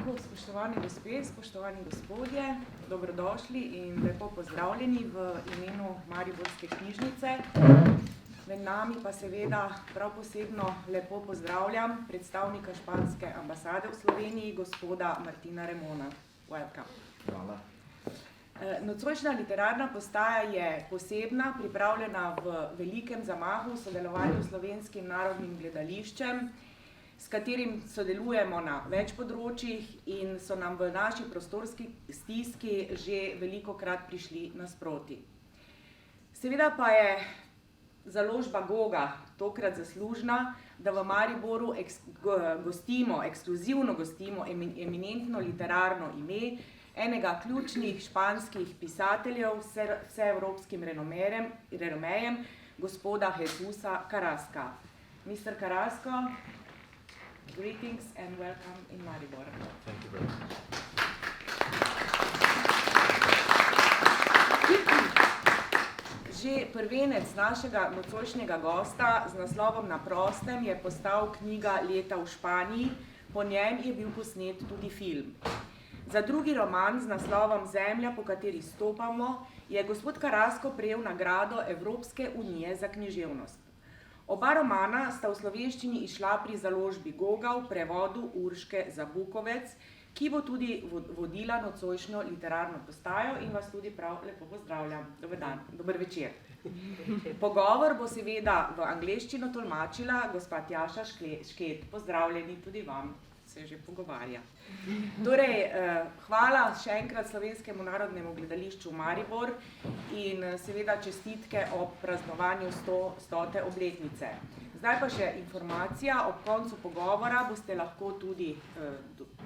Spoštovani gospe, spoštovani gospodje, dobrodošli in lepo pozdravljeni v imenu Mariborske knjižnice. Med nami pa seveda prav posebno lepo pozdravljam predstavnika španske ambasade v Sloveniji, gospoda Martina Remona. Welcome. Hvala. Nocojšnja literarna postaja je posebna, pripravljena v velikem zamahu v sodelovanju s Slovenskim narodnim gledališčem, s katerim sodelujemo na več področjih in so nam v naši prostorski stiski že velikokrat prišli nasproti. Seveda pa je Založba Goga tokrat zaslužna, da v Mariboru ekskluzivno gostimo eminentno literarno ime enega ključnih španskih pisateljev s vseevropskim renomejem, gospoda Jesúsa Carrasca. Mr. Carrasco, greetings and welcome in Maribor. Thank you very much. Že prvenec našega nocojšnjega gosta z naslovom Na prostem je postal knjiga leta v Španiji, po njem je bil posnet tudi film. Za drugi roman z naslovom Zemlja, po kateri stopamo, je gospod Carrasco prejel nagrado Evropske unije za književnost. Oba romana sta v slovenščini izšla pri Založbi Goga v prevodu Urške Zabukovec, ki bo tudi vodila nocojšnjo literarno postajo in vas tudi prav lepo pozdravljam. Dober dan, dober večer. Pogovor bo seveda v angleščino tolmačila gospa Tjaša Šket. Pozdravljeni tudi vam, se že pogovarja. Torej, hvala še enkrat Slovenskemu narodnemu gledališču Maribor in seveda čestitke ob praznovanju 100. obletnice. Zdaj pa še informacija, ob koncu pogovora boste lahko tudi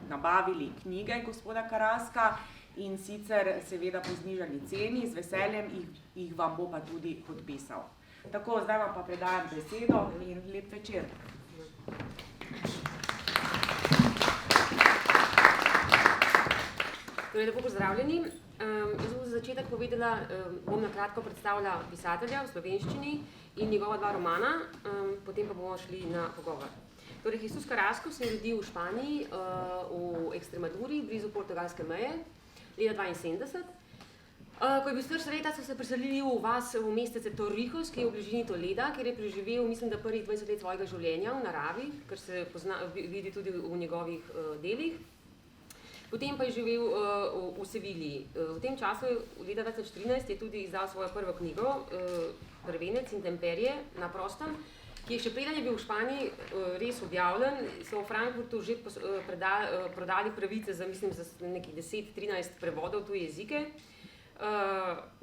nabavili knjige gospoda Carrasca in sicer seveda po znižani ceni, z veseljem jih vam bo pa tudi podpisal. Tako, zdaj vam pa predajam besedo in lep večer. Torej, lepo pozdravljeni. Jaz bom za začetek povedala, bom na kratko predstavila pisatelja v slovenščini in njegova dva romana, potem pa bomo šli na pogovor. Torej, Jesús Carrasco se je rodil v Španiji, v Extremaduri, blizu portugalske meje, leta 1972. Ko je bil star leta, so se preselili v vas v mestece Torrijos, ki je v bližini Toleda, kjer je preživel, mislim, da prvih 20 let svojega življenja v naravi, kar se vidi tudi v njegovih delih. Potem pa je živel v Sevilji. V tem času, leta 2013, je tudi izdal svojo prvo knjigo, Prvenec in temperije na prostem, ki je še preden je bil v Španiji res objavljen, so v Frankfurtu že prodali pravice za, mislim, za nekih 10-13 prevodov v tuje jezike.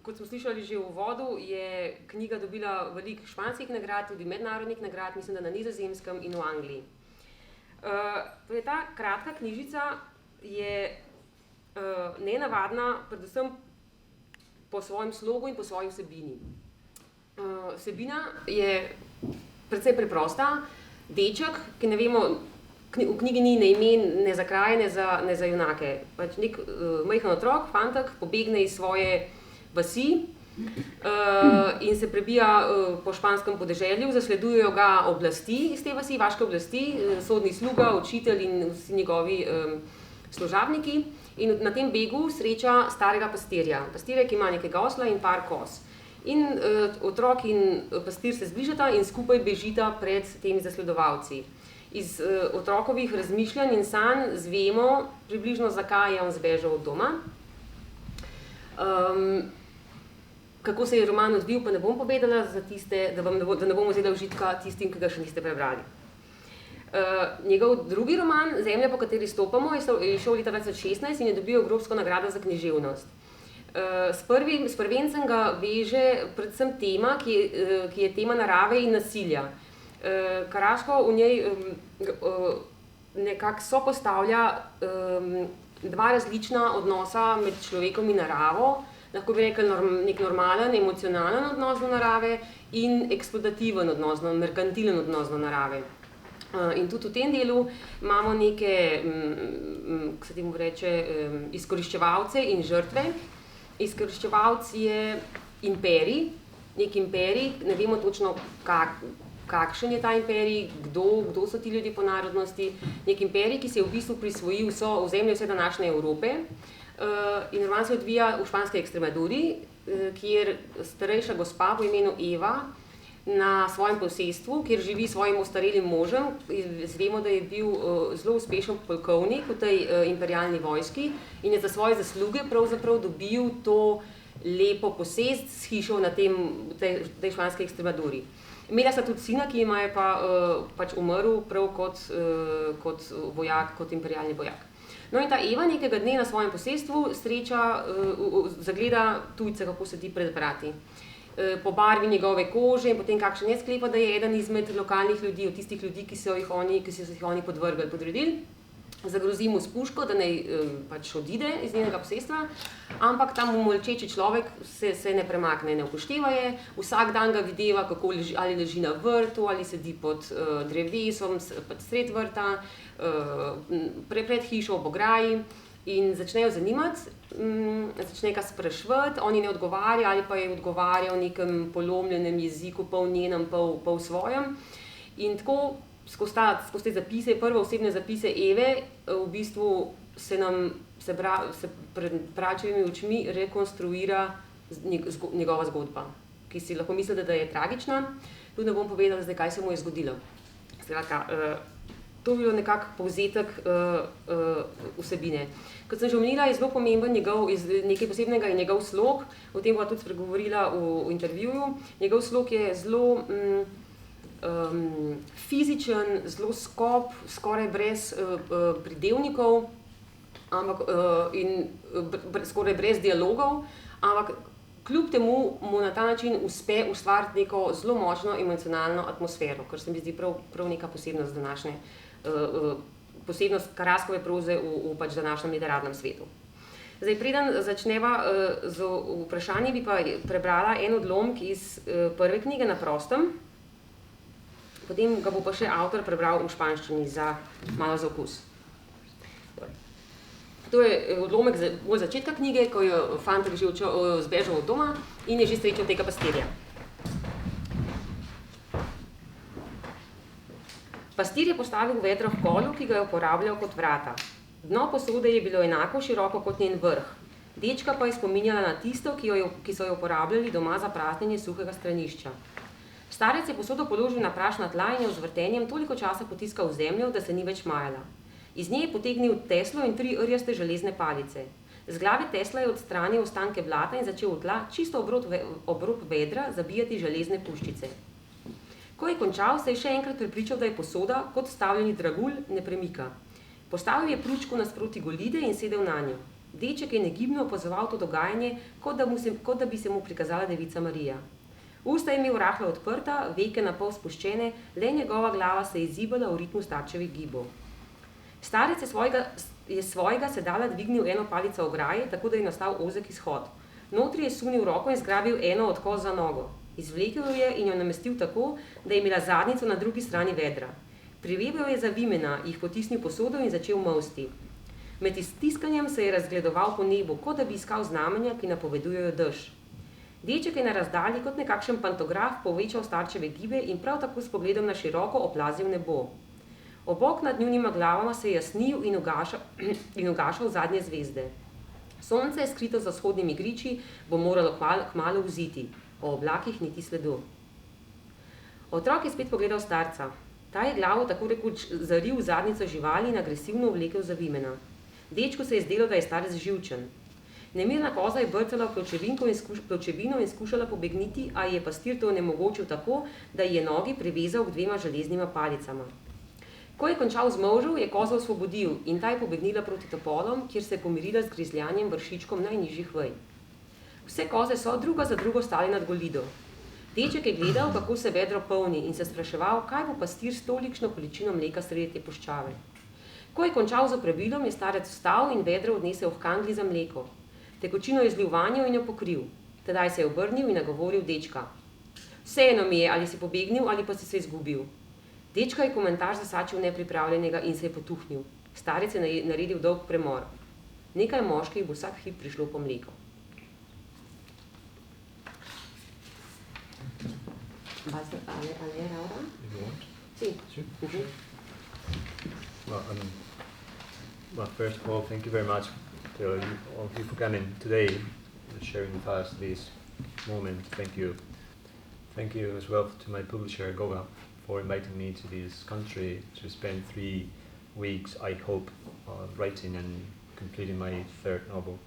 Kot smo slišali že v uvodu, je knjiga dobila veliko španskih nagrad, tudi mednarodnih nagrad, mislim, da na Nizozemskem in v Angliji. Ta kratka knjižica je nenavadna, predvsem po svojem slogu in po svoji vsebini. Vsebina je precej preprosta. Deček, ki ne vemo, v knjigi ni ne imen, ne za kraje, ne za junake. Pač nek majhen otrok, fantek, pobegne iz svoje vasi in se prebija po španskem podeželju, zasledujejo ga oblasti iz te vasi, vaške oblasti, sodni sluga, učitelj in vsi njegovi služabniki, in na tem begu sreča starega pastirja. Pastirja, ki ima nekega osla in par koz. In otrok in pastir se zbližata in skupaj bežita pred temi zasledovalci. Iz otrokovih razmišljanj in sanj zvemo približno, zakaj je on zbežal od doma. Kako se je roman odvil, pa ne bom povedala za tiste, da ne bomo vzela užitka tistim, ki ga še niste prebrali. Njegov drugi roman, Zemlja, po kateri stopamo, je šel leta 2016 in je dobil Evropsko nagrado za književnost. S prvencem ga veže predvsem tema, ki je tema narave in nasilja. Carrasco v njej nekako sopostavlja dva različna odnosa med človekom in naravo, lahko bi rekel nek normalen, emocionalen odnos do narave in eksploitativen odnos, merkantilen odnos do narave. In tudi v tem delu imamo neke, kako se temu reče, izkoriščevalce in žrtve. Izkoriščevalc je imperij, nek imperij, ne vemo točno kakšen je ta imperij, kdo so ti ljudje po narodnosti. Nek imperij, ki se je v bistvu prisvojil ozemlje vse današnje Evrope. In roman se odvija v španski Ekstremaduri, kjer starejša gospa po imenu Eva na svojem posestvu, kjer živi s svojim ostarelim možem. Vemo, da je bil zelo uspešen polkovnik v tej imperialni vojski in je za svoje zasluge pravzaprav dobil to lepo posest s hišo na tej španski Ekstremaduri. Imela sta tudi sina, ki ima je pač umrl prav kot vojak, kot imperialni vojak. No in ta Eva nekega dne na svojem posestvu zagleda tujca, kako sedi pred vrati. Po barvi njegove kože in potem kakšen je, sklepa, da je eden izmed lokalnih ljudi, od tistih ljudi, ki so jih oni podredili. Zagrozi mu s puško, da naj pač odide iz njenega posestva, ampak tam molčeči človek se ne premakne, ne upošteva je, vsak dan ga videva, kako ali leži na vrtu, ali sedi pod drevesom, sred vrta, pred hišo ob ograji in začnejo zanimati, začne ga spraševati, oni ne odgovarja ali pa je odgovarja v nekem polomljenem jeziku, pol njenem, pol svojem. In tako skozi te zapise, prve osebne zapise Eve, v bistvu se pred pračevimi očmi rekonstruira njegova zgodba, ki si lahko mislite, da je tragična. Tudi ne bom povedala zdaj, kaj se mu je zgodilo. Skratka, to je bilo nekako povzetek vsebine. Kot sem že omenila, je zelo pomemben nekaj posebnega je njegov slog, o tem bova tudi spregovorila v intervjuju. Njegov slog je zelo fizičen, zelo skop, skoraj brez pridevnikov in skoraj brez dialogov, ampak kljub temu mu na ta način uspe ustvariti neko zelo močno emocionalno atmosfero, kar se mi zdi prav neka posebnost današnje, posebnost Carrascove proze v pač današnjem literarnem svetu. Zdaj, preden začneva z vprašanji, bi pa prebrala en odlomek iz prve knjige Na prostem. Potem ga bo pa še avtor prebral v španščini malo za okus. To je odlomek bolj začetka knjige, ko je fantek že zbežal od doma in je že srečal tega pastirja. Pastir je postavil vedro v kolu, ki ga je uporabljal kot vrata. Dno posode je bilo enako široko kot njen vrh. Dečka pa je spominjala na tisto, ki so jo uporabljali doma za praznjenje suhega stranišča. Starec je posodo položil na prašna tla in jo z vrtenjem toliko časa potiskal v zemljo, da se ni več majala. Iz nje je potegnil teslo in 3 rjaste železne palice. Z glave tesla je odstranil ostanke blata in začel v tla čisto ob rob vedra zabijati železne puščice. Ko je končal, se je še enkrat prepričal, da je posoda, kot stavljeni dragulj, ne premika. Postavil je pručko nasproti golide in sedel na njo. Deček je negibno opazoval to dogajanje, kot da bi se mu prikazala devica Marija. Usta je imel rahlo odprta, veke napol spuščene, le njegova glava se je izibala v ritmu starčevih gibov. Starec je svojega sedala dvignil eno palico ograje, tako da je nastal ozek izhod. Notri je sunil roko in zgrabil eno od koz za nogo. Izvlekel jo je in jo namestil tako, da je imela zadnjico na drugi strani vedra. Privebil je za vimena, jih potisnil posodo in začel molsti. Med stiskanjem se je razgledoval po nebu, kot da bi iskal znamenja, ki napovedujejo dež. Deček je na razdalji kot nekakšen pantograf povečal starčeve gibe in prav tako s pogledom na široko oplazil nebo. Obok nad njunima glavama se je jasnil in ugašal zadnje zvezde. Sonce je skrito za vzhodnimi griči, bo moralo kmalu vziti, o oblakih niti sledu. Otrok je spet pogledal starca. Ta je glavo tako rekoč zaril v zadnjico živali in agresivno vlekel za vimena. Dečku se je zdelo, da je starec živčen. Nemirna koza je brcala v pločevino in skušala pobegniti, a je pastir to onemogočil tako, da ji je nogi privezal k 2 železnima palicama. Ko je končal z molžo, je koza osvobodil in ta je pobegnila proti topolom, kjer se je pomirila z grizljanjem vršičkom najnižjih vej. Vse koze so druga za drugo stale nad golido. Deček je gledal, kako se vedro polni in se spraševal, kaj bo pastir s tolikšno količino mleka sredi te puščave. Ko je končal z opravilom, je starec vstal in vedro odnesel v kangli za mleko. Tekočino je zlil vanjo in jo pokril. Tedaj se je obrnil in nagovoril dečka. Vseeno mi je, ali si pobegnil ali pa si se izgubil. Dečka je komentar zasačil nepripravljenega in se je potuhnil. Starec je naredil dolg premor. Nekaj moških bo vsak hip prišlo po mleko. ¿Vas a leer ahora? If you want. Sí. Sure. Well, first of all, thank you very much to all of you for coming today and sharing with us this moment. Thank you. Thank you as well to my publisher, Goga, for inviting me to this country to spend 3 weeks, I hope, writing and completing my 3rd novel.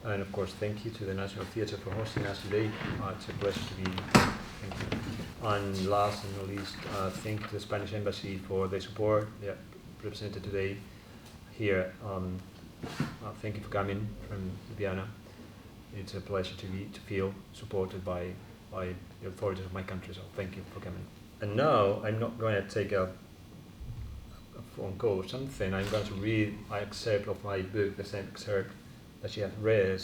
And of course, thank you to the National Theatre for hosting us today. It's a pleasure to be here. Thank you. And last and not least, thank you to the Spanish Embassy for the support they have represented today here. Thank you for coming from Ljubljana. It's a pleasure to feel supported by the authorities of my country, so thank you for coming. And now, I'm not going to take a phone call or something. I'm going to read an excerpt of my book, the same excerpt that you have read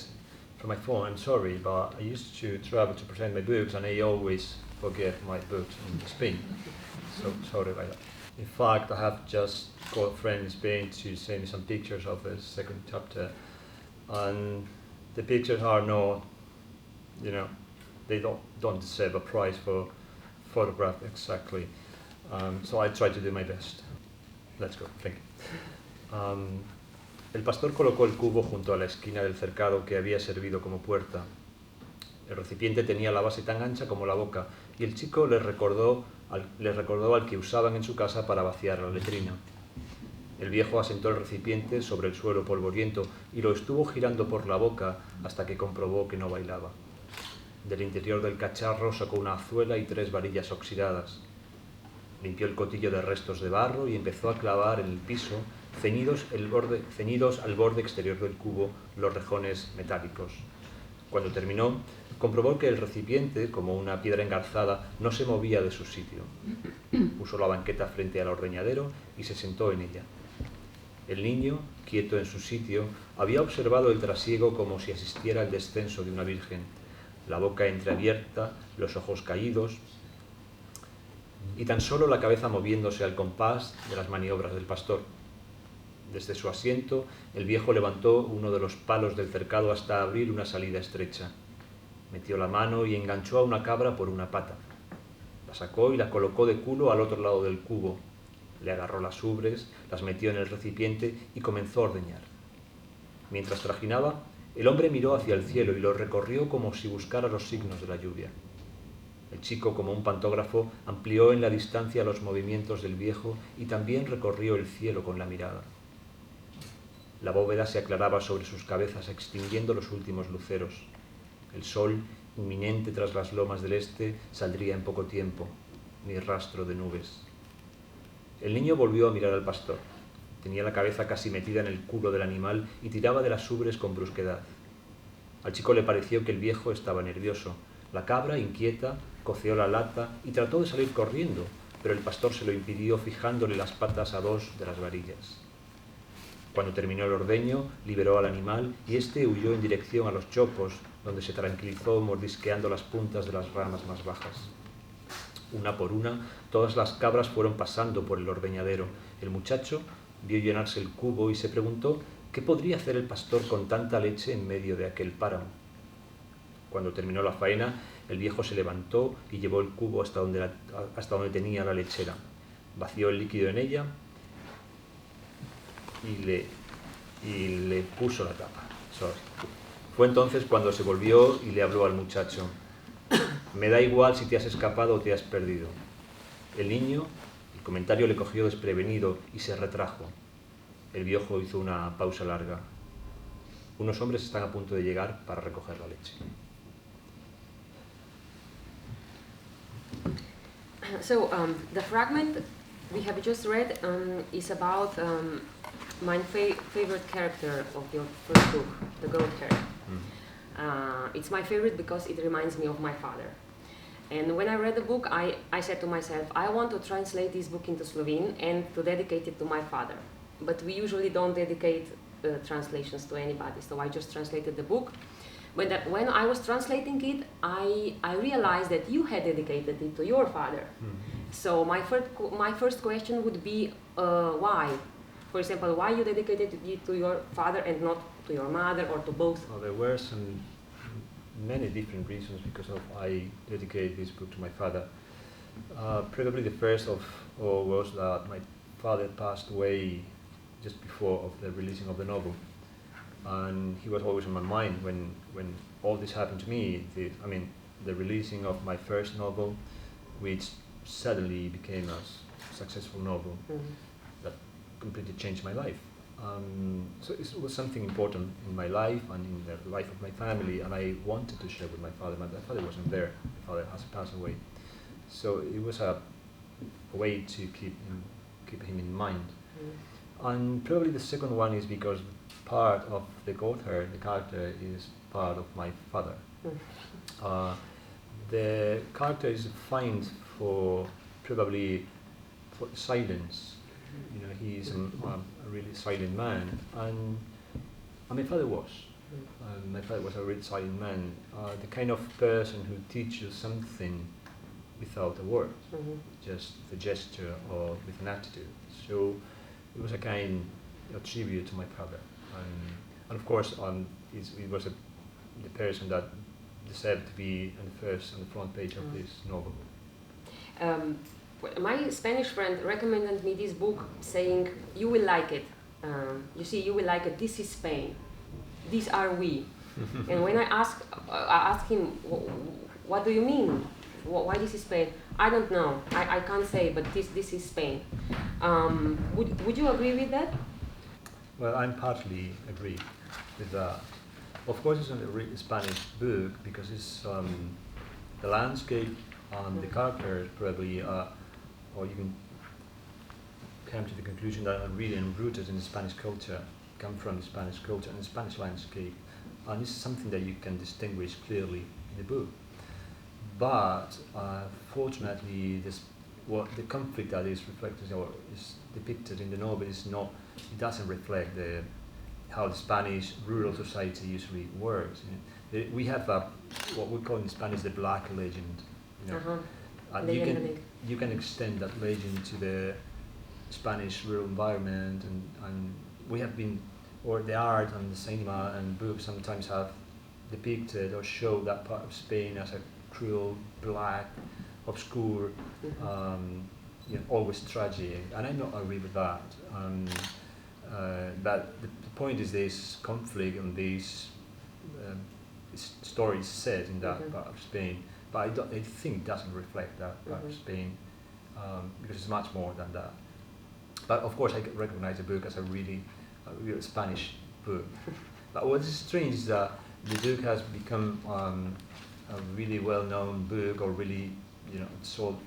from my phone. I'm sorry, but I used to travel to present my books and I always forget my books in Spain. So sorry about that. In fact, I have just got a friend in Spain to send me some pictures of the 2nd chapter, and the pictures are not, they don't deserve a prize for photograph exactly. So I try to do my best. Let's go. Thank you. El pastor colocó el cubo junto a la esquina del cercado que había servido como puerta. El recipiente tenía la base tan ancha como la boca, y el chico le recordó al que usaban en su casa para vaciar la letrina. El viejo asentó el recipiente sobre el suelo polvoriento y lo estuvo girando por la boca hasta que comprobó que no bailaba. Del interior del cacharro sacó una azuela y 3 varillas oxidadas. Limpió el cotillo de restos de barro y empezó a clavar en el piso, ceñidos al borde exterior del cubo, los rejones metálicos. Cuando terminó, comprobó que el recipiente, como una piedra engarzada, no se movía de su sitio. Puso la banqueta frente al ordeñadero y se sentó en ella. El niño, quieto en su sitio, había observado el trasiego como si asistiera al descenso de una virgen, la boca entreabierta, los ojos caídos y tan solo la cabeza moviéndose al compás de las maniobras del pastor. Desde su asiento, el viejo levantó uno de los palos del cercado hasta abrir una salida estrecha. Metió la mano y enganchó a una cabra por una pata. La sacó y la colocó de culo al otro lado del cubo. Le agarró las ubres, las metió en el recipiente y comenzó a ordeñar. Mientras trajinaba, el hombre miró hacia el cielo y lo recorrió como si buscara los signos de la lluvia. El chico, como un pantógrafo, amplió en la distancia los movimientos del viejo y también recorrió el cielo con la mirada. La bóveda se aclaraba sobre sus cabezas, extinguiendo los últimos luceros. El sol, inminente tras las lomas del este, saldría en poco tiempo, ni rastro de nubes. El niño volvió a mirar al pastor. Tenía la cabeza casi metida en el culo del animal y tiraba de las ubres con brusquedad. Al chico le pareció que el viejo estaba nervioso. La cabra, inquieta, coceó la lata y trató de salir corriendo, pero el pastor se lo impidió fijándole las patas a 2 de las varillas. Cuando terminó el ordeño, liberó al animal y éste huyó en dirección a los chopos, donde se tranquilizó mordisqueando las puntas de las ramas más bajas. Una por una, todas las cabras fueron pasando por el ordeñadero. El muchacho vio llenarse el cubo y se preguntó qué podría hacer el pastor con tanta leche en medio de aquel páramo. Cuando terminó la faena, el viejo se levantó y llevó el cubo hasta donde tenía la lechera. Vació el líquido en ella y le puso la tapa. Fue entonces cuando se volvió y le habló al muchacho. Me da igual si te has escapado o te has perdido. El niño, el comentario le cogió desprevenido y se retrajo. El viejo hizo una pausa larga. Unos hombres están a punto de llegar para recoger la leche. So the fragment we have just read is about my favorite character of your first book, the goat character. It's my favorite because it reminds me of my father. And when I read the book, I said to myself, I want to translate this book into Slovene and to dedicate it to my father. But we usually don't dedicate translations to anybody, so I just translated the book. When I was translating it, I realized that you had dedicated it to your father. So my first question would be, why? For example, why you dedicated it to your father and not to your mother or to both? Well, there were many different reasons because I dedicated this book to my father. Probably the first of all was that my father passed away just before of the releasing of the novel, and he was always in my mind when all this happened to me. The releasing of my first novel, which suddenly became a successful novel that completely changed my life. So it was something important in my life and in the life of my family, and I wanted to share with my father. My father wasn't there. My father has passed away. So it was a way to keep him in mind. And probably the second one is because part of the Gotha, the character, is part of my father. The character is defined for probably for silence. You know, he's a really silent man, and my father was. My father was a really silent man, the kind of person who teaches something without a word, just with a gesture or with an attitude. So it was a kind of tribute to my father, and of course, it was the person that deserved to be on the front page of this novel. My Spanish friend recommended me this book, saying, "You will like it. You see, you will like it. This is Spain. These are we." And when I asked him, "What do you mean? Why this is Spain?" "I don't know. I can't say, but this is Spain." Would you agree with that? Well, I'm partly agree with that. Of course, it's a Spanish book because it's the landscape and the characters probably, or you can come to the conclusion that are really rooted in the Spanish culture, come from the Spanish culture and the Spanish landscape, and this is something that you can distinguish clearly in the book. But fortunately, the conflict that is reflected or is depicted in the novel is not. It doesn't reflect how the Spanish rural society usually works. We have what we call in Spanish the black legend. You know, and you can extend that legend to the Spanish rural environment, and we have been, or the art and the cinema and books sometimes have depicted or show that part of Spain as a cruel, black, obscure, always tragic, and I don't agree with that. But the point is this conflict and these stories set in that part of Spain, but I think it doesn't reflect that part of Spain, because it's much more than that. But of course I recognize the book as a real Spanish book. But what is strange is that the book has become a really well-known book, or really, sold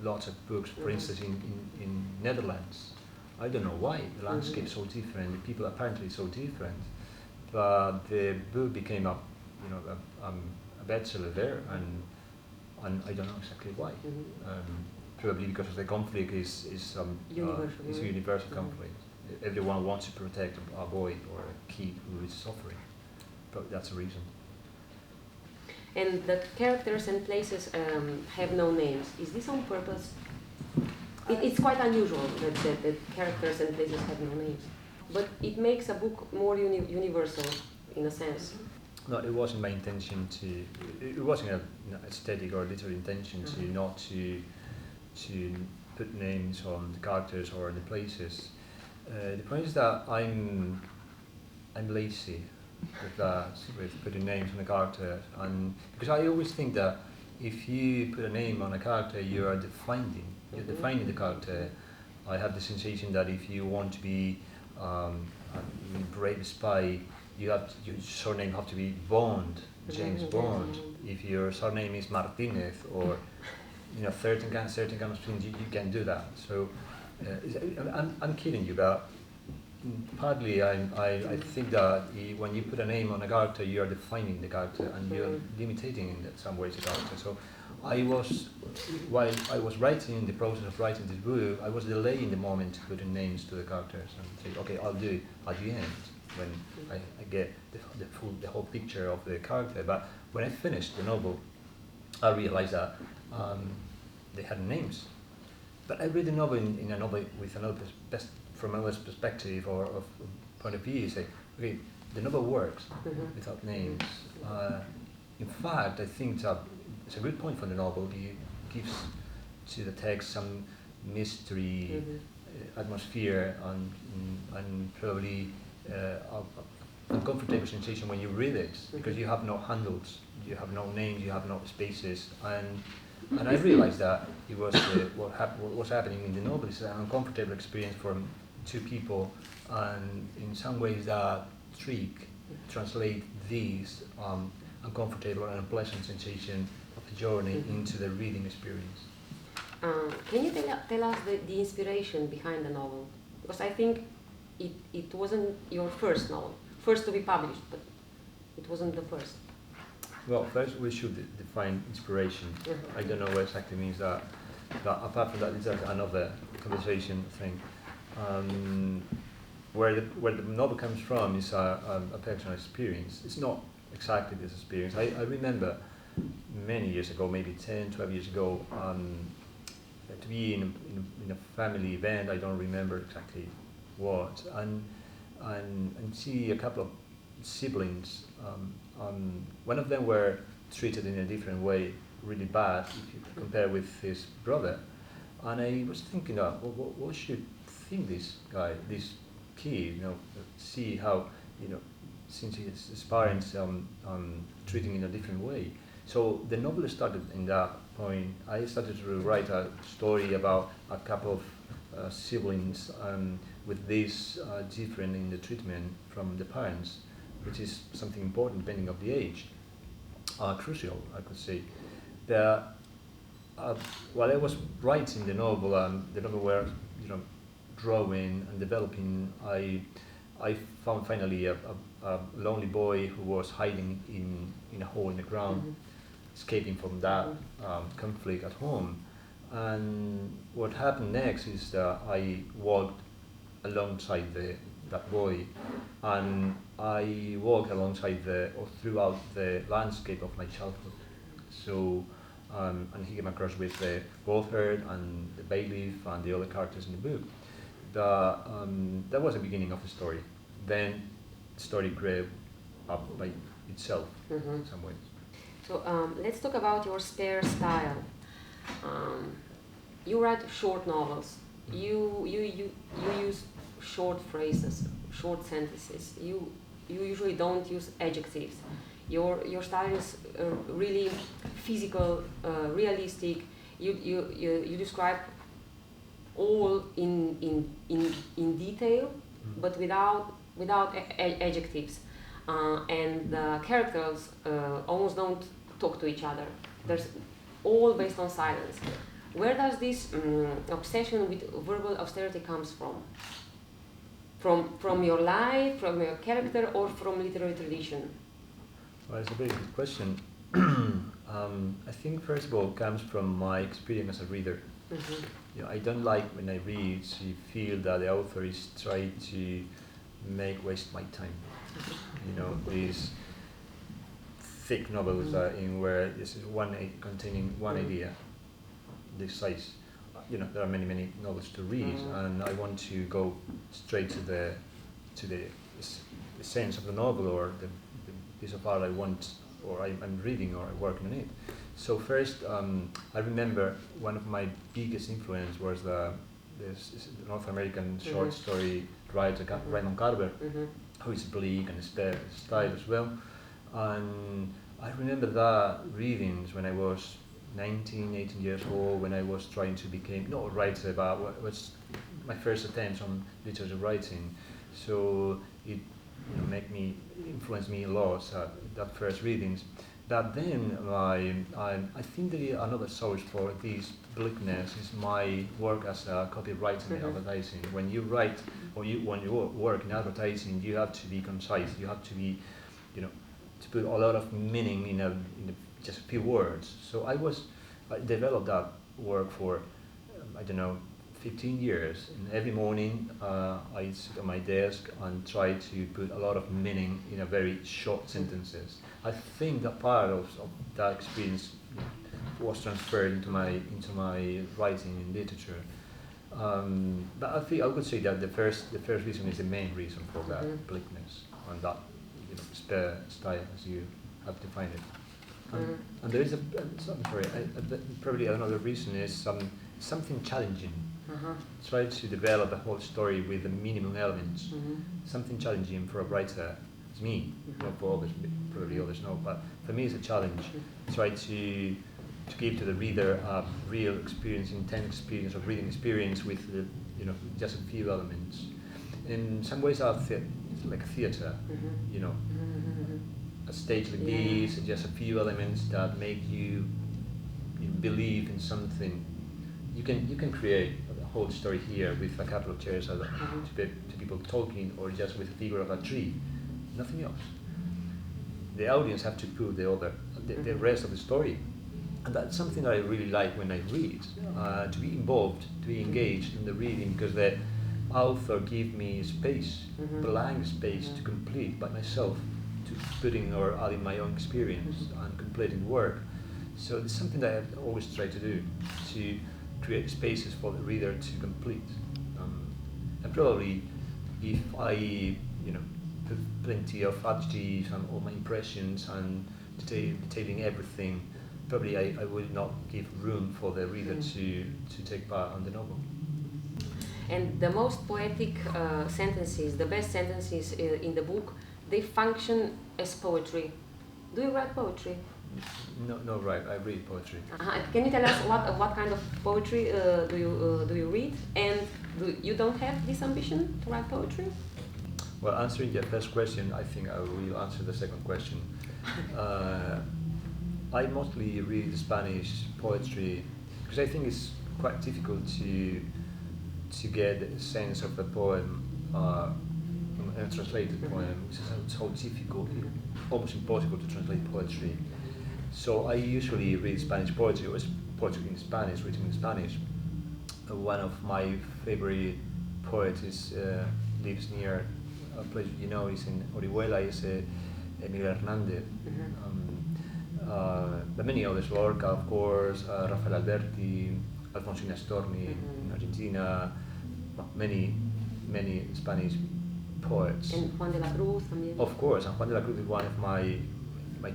lots of books, for instance, in Netherlands. I don't know why. The landscape is so different, the people apparently so different, but the book became a bestseller there, and I don't know exactly why. Probably because the conflict is a universal conflict. Everyone wants to protect a boy or a kid who is suffering. But that's the reason. And the characters and places have no names. Is this on purpose? It's quite unusual that characters and places have no names. But it makes a book more universal, in a sense. No, it wasn't my intention to. It wasn't an aesthetic or literary intention to put names on the characters or the places. The point is that I'm lazy with that, with putting names on the character, and because I always think that if you put a name on a character, you're defining the character. I have the sensation that if you want to be a brave spy, your surname have to be Bond, James Bond. If your surname is Martinez or certain kind of things, you can do that. So I'm kidding you, but partly I think that when you put a name on a character, you are defining the character and you're imitating in some ways the character. So while I was writing, in the process of writing this book, I was delaying the moment to put in names to the characters and say, okay, I'll do it at the end when I get the whole picture of the character. But when I finished the novel, I realized that they had names. But I read the novel in a novel with from another perspective or of point of view. You say, okay, the novel works without names. In fact, I think it's a good point for the novel. It gives to the text some mystery, atmosphere, and probably uncomfortable sensation when you read it, because you have no handles, you have no names, you have no spaces, and I realized that it was what was happening in the novel is an uncomfortable experience for two people, and in some ways that trick translate these uncomfortable and unpleasant sensation of the journey into the reading experience. Can you tell us the inspiration behind the novel? Because I think it wasn't your first novel, first to be published, but it wasn't the first. Well, first we should define inspiration. I don't know what exactly means that. But apart from that, it's another conversation thing. Where the novel comes from is a personal experience. It's not exactly this experience. I remember many years ago, maybe 10, 12 years ago, to be in a family event. I don't remember exactly what, and see a couple of siblings. One of them were treated in a different way, really bad, if you compare with his brother. And I was thinking, what should think this guy, this kid, see how, since his parents treating in a different way. So the novel started in that point. I started to write a story about a couple of siblings with this different in the treatment from the parents, which is something important depending on the age, crucial, I could say. While I was writing the novel were drawing and developing, I found finally a lonely boy who was hiding in a hole in the ground, escaping from that conflict at home. And what happened next is that I walked alongside that boy, and I walked alongside or throughout the landscape of my childhood. So, and he came across with the goatherd and the bailiff and the other characters in the book. That was the beginning of the story. Then the story grew up by itself in some ways. So let's talk about your spare style. You write short novels. You use short phrases, short sentences. You usually don't use adjectives. Your style is really physical, realistic. You describe all in detail, but without adjectives. And the characters almost don't talk to each other. There's all based on silence. Where does this obsession with verbal austerity comes from? From your life, from your character, or from literary tradition? Well, it's a very good question. I think first of all it comes from my experience as a reader. I don't like when I read to feel that the author is trying to waste my time. These thick novels in where this is containing one idea, this size. There are many novels to read, and I want to go straight to the sense of the novel or the piece of art I want, or I'm reading or I'm working on it. So first, I remember one of my biggest influence was the North American short story writer Raymond Carver, who is bleak and style as well. And I remember that readings when I was 19, 18 years old, when I was trying to become, not a writer, but was my first attempt on literature writing. So it influenced me a lot, that first readings. But then I think that another source for this bleakness is my work as a copywriter in advertising. When you write, or when you work in advertising, you have to be concise. You have to be, to put a lot of meaning in just a few words. So I developed that work for, 15 years. And every morning I sit on my desk and try to put a lot of meaning in a very short sentences. I think that part of that experience was transferred into my writing in literature. But I would say that the first reason is the main reason for that bleakness and that spare style as you have defined it. And there is probably another reason is something challenging. Try to develop a whole story with the minimum elements. Something challenging for a writer. It's me, not for others, probably others know, but for me it's a challenge. Try to give to the reader a real experience, intense experience of reading experience with just a few elements. In some ways, it's like a theatre, a stage like this, just a few elements that make you believe in something. You can create a whole story here with a couple of chairs to people talking, or just with a figure of a tree, nothing else. The audience have to put the rest of the story. And that's something that I really like when I read, to be involved, to be engaged in the reading, because the author gives me space, blank space to complete by myself, to putting or adding my own experience and completing work. So it's something that I always try to do, to create spaces for the reader to complete. And probably if I put plenty of adjectives and all my impressions and detailing everything, probably I would not give room for the reader to take part on the novel. And the most poetic sentences, the best sentences in the book, they function as poetry. Do you write poetry? No, right. I read poetry. Can you tell us what kind of poetry do you read? And you don't have this ambition to write poetry? Well, answering the first question, I think I will answer the second question. I mostly read Spanish poetry because I think it's quite difficult to get a sense of a poem, a translated poem, which is so difficult, almost impossible to translate poetry. So I usually read Spanish poetry, or poetry in Spanish, written in Spanish. One of my favorite poets lives near a place is in Orihuela, is Miguel Hernández. But many others, Lorca, of course, Rafael Alberti, Alfonsina Storni in Argentina, many Spanish poets. And Juan de la Cruz también. Of course, and Juan de la Cruz is one of my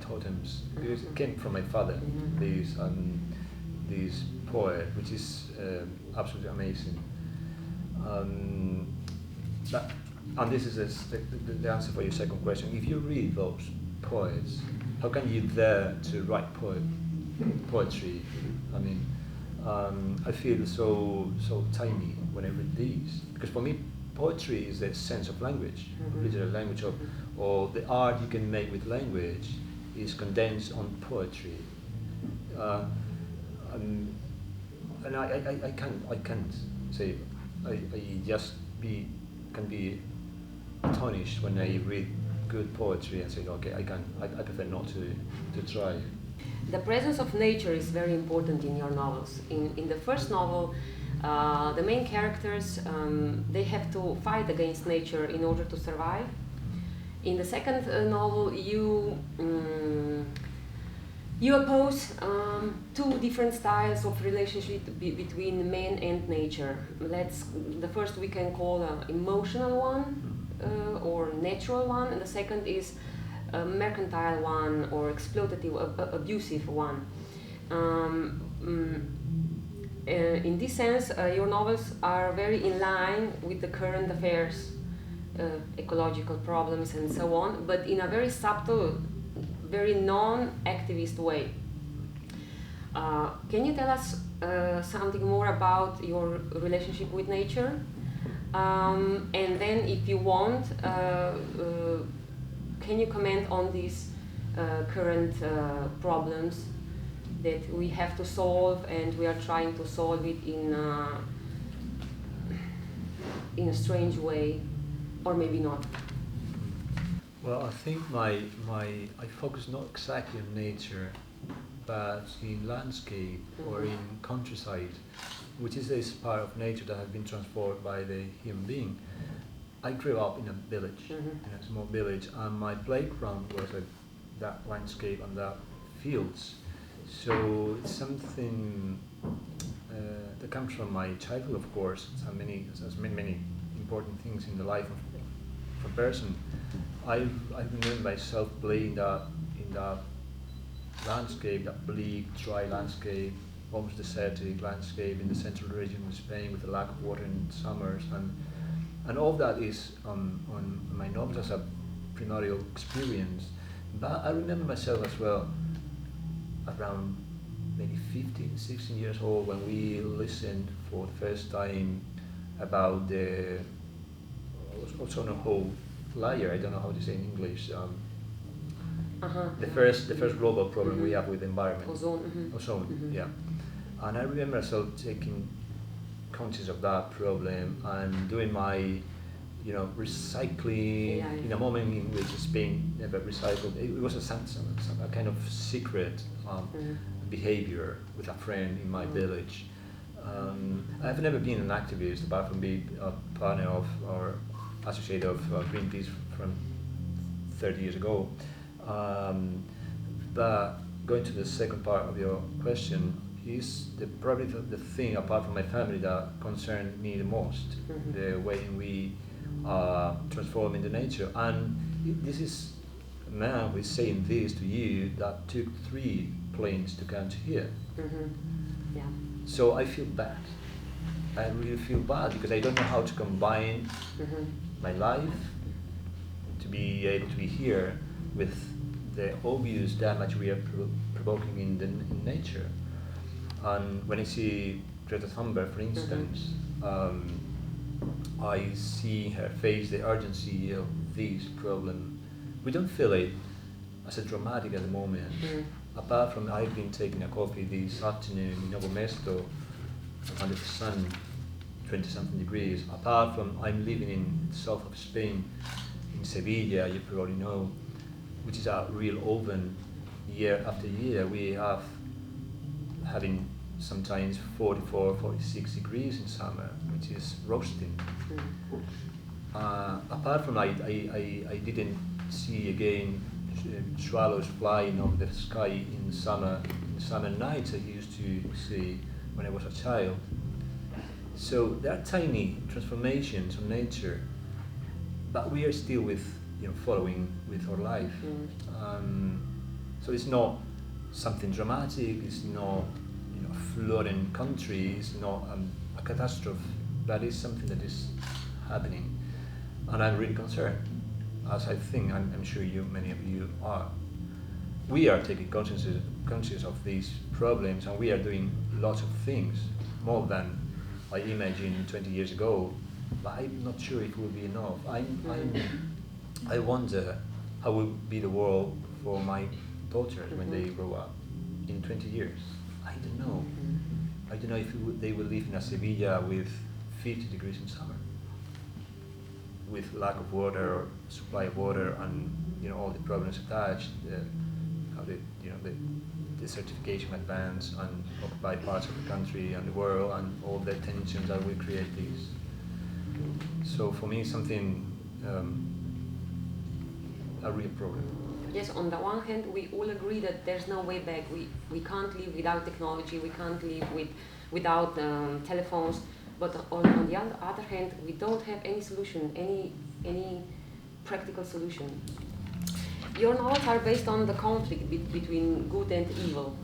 totems. Because it came from my father, this poet, which is absolutely amazing. And this is the answer for your second question. If you read those poets, how can you dare to write poetry? I mean, I feel so tiny when I read these, because for me, poetry is the sense of language, literal language, or the art you can make with language is condensed on poetry. And I can't say I just can be astonished when I read good poetry and say, okay, I prefer not to try. The presence of nature is very important in your novels. In the first novel, the main characters, they have to fight against nature in order to survive. In the second novel, you oppose two different styles of relationship between man and nature. The first we can call an emotional one, or natural one, and the second is a mercantile one, or exploitative, abusive one. In this sense, your novels are very in line with the current affairs, ecological problems and so on, but in a very subtle, very non-activist way. Can you tell us something more about your relationship with nature? And then, if you want, can you comment on these current problems that we have to solve, and we are trying to solve it in a strange way, or maybe not? Well, I think I focus not exactly on nature, but in landscape or in countryside, which is this part of nature that has been transformed by the human being. I grew up in a village, in a small village, and my playground was that landscape and that fields. So it's something that comes from my childhood, of course. There's many important things in the life of a person. I remember myself playing in that landscape, that bleak, dry landscape, almost desertic landscape in the central region of Spain with a lack of water in summers, and all that is on my novels as a primordial experience. But I remember myself as well, around maybe 15, 16 years old, when we listened for the first time about the ozone layer. I don't know how to say in English. The first global problem we have with the environment. Ozone, yeah. And I remember myself taking conscious of that problem and doing my, recycling in a moment in which Spain never recycled. It was a kind of secret behavior with a friend in my village. I've never been an activist apart from being a partner of or associate of Greenpeace from 30 years ago. But going to the second part of your question, is probably the thing apart from my family that concerned me the most, the way we transform into nature. And this is a man who is saying this to you that took 3 planes to come to here. Yeah. So I feel bad. I really feel bad because I don't know how to combine my life to be able to be here with the obvious damage we are provoking in nature. And when I see Greta Thunberg, for instance, I see her face the urgency of this problem. We don't feel it as a dramatic at the moment. Apart from I've been taking a coffee this afternoon in Novo Mesto under the sun, 20-something degrees. Apart from I'm living in the south of Spain, in Sevilla, you probably know, which is a real oven. Year after year, we have having sometimes 44, 46 degrees in summer, which is roasting. Apart from I didn't see again swallows flying over the sky in summer nights I used to see when I was a child. So there are tiny transformations of nature, but we are still following with our life. So it's not something dramatic, it's not flooding country, it's not a catastrophe, but it's something that is happening. And I'm really concerned, as I think, I'm sure many of you are. We are taking conscious of these problems, and we are doing lots of things, more than I imagined 20 years ago, but I'm not sure it will be enough. I wonder how will be the world for my daughters when they grow up in 20 years. I don't know. I don't know if they will live in a Sevilla with 50 degrees in summer, with lack of water or supply of water, and all the problems attached, how the desertification advance and occupy parts of the country and the world, and all the tensions that will create this. So for me, something a real problem. Yes, on the one hand, we all agree that there's no way back. We can't live without technology, we can't live without telephones, but on the other hand, we don't have any solution, any practical solution. Your novels are based on the conflict between good and evil,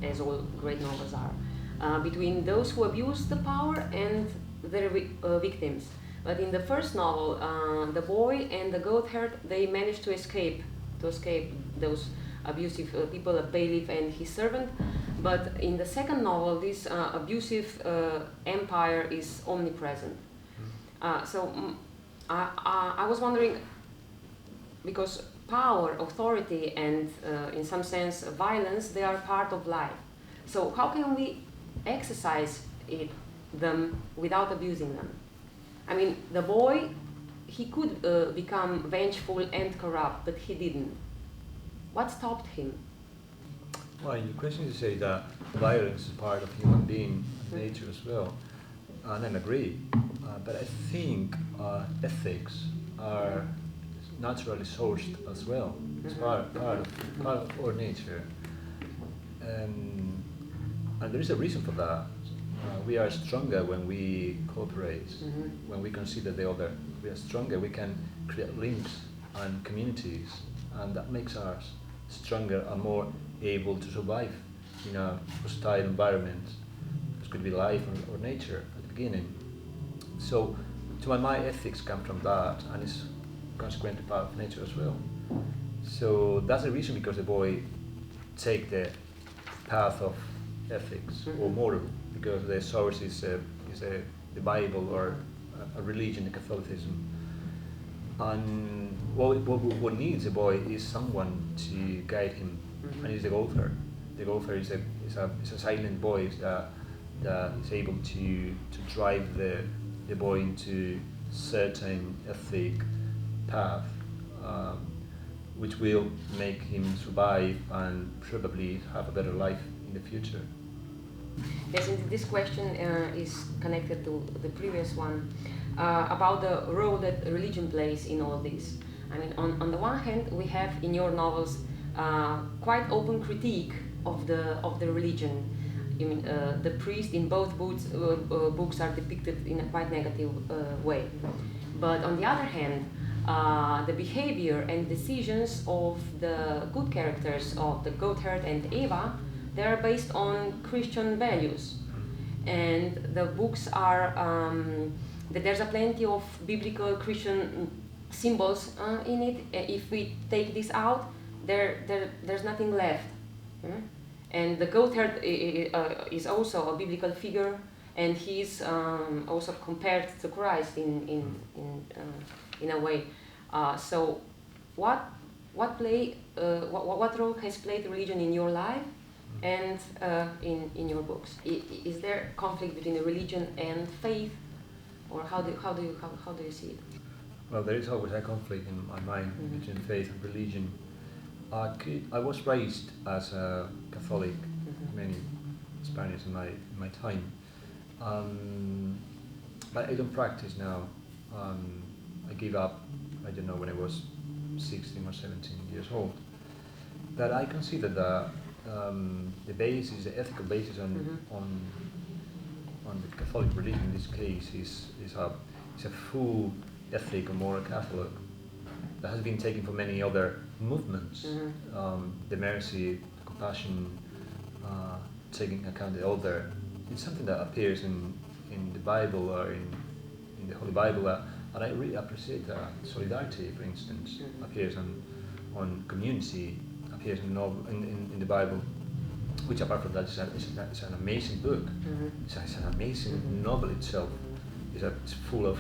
as all great novels are, between those who abuse the power and their victims. But in the first novel, the boy and the goat herd, they managed to escape those abusive people, a bailiff and his servant. But in the second novel, this abusive empire is omnipresent. So I was wondering, because power, authority, and in some sense violence, they are part of life. So how can we exercise them without abusing them? I mean, the boy, he could become vengeful and corrupt, but he didn't. What stopped him? Well, your question is to say that violence is part of human being nature as well, and I agree. But I think ethics are naturally sourced as well. It's part of our nature, and there is a reason for that. We are stronger when we cooperate, when we consider the other. We are stronger, we can create links and communities, and that makes us stronger and more able to survive in a hostile environment. It could be life or nature at the beginning. So, to my mind, ethics come from that, and it's consequently part of nature as well. So that's the reason because the boy take the path of ethics or moral, because the source is the Bible or a religion, the Catholicism. And what needs a boy is someone to guide him, and he's the golfer. The golfer is a silent voice that is able to drive the boy into certain ethic path, which will make him survive and probably have a better life in the future. Yes, and this question is connected to the previous one about the role that religion plays in all this. I mean, on the one hand, we have in your novels quite open critique of the religion. I mean, the priest in both books are depicted in a quite negative way. But on the other hand, the behavior and decisions of the good characters of the Gotthard and Eva, they are based on Christian values. And the books are, there's a plenty of biblical Christian symbols in it. If we take this out, there's nothing left. And the Gotthard is also a biblical figure, and he's also compared to Christ in a way. So, what role has played religion in your life and in your books? Is there conflict between the religion and faith, or how do you see it? Well, there is always a conflict in my mind between faith and religion. I was raised as a Catholic, many Spaniards in my time, but I don't practice now. I gave up, I don't know, when I was 16 or 17 years old. But I consider that the basis, the ethical basis on the Catholic religion in this case is a full ethic or moral Catholic that has been taken from many other movements. The mercy, the compassion, taking account of the other. It's something that appears in the Bible or in the Holy Bible, and I really appreciate that. Solidarity, for instance, appears on community, appears in the Bible, which apart from that is an amazing book. It's an amazing novel itself. It's full of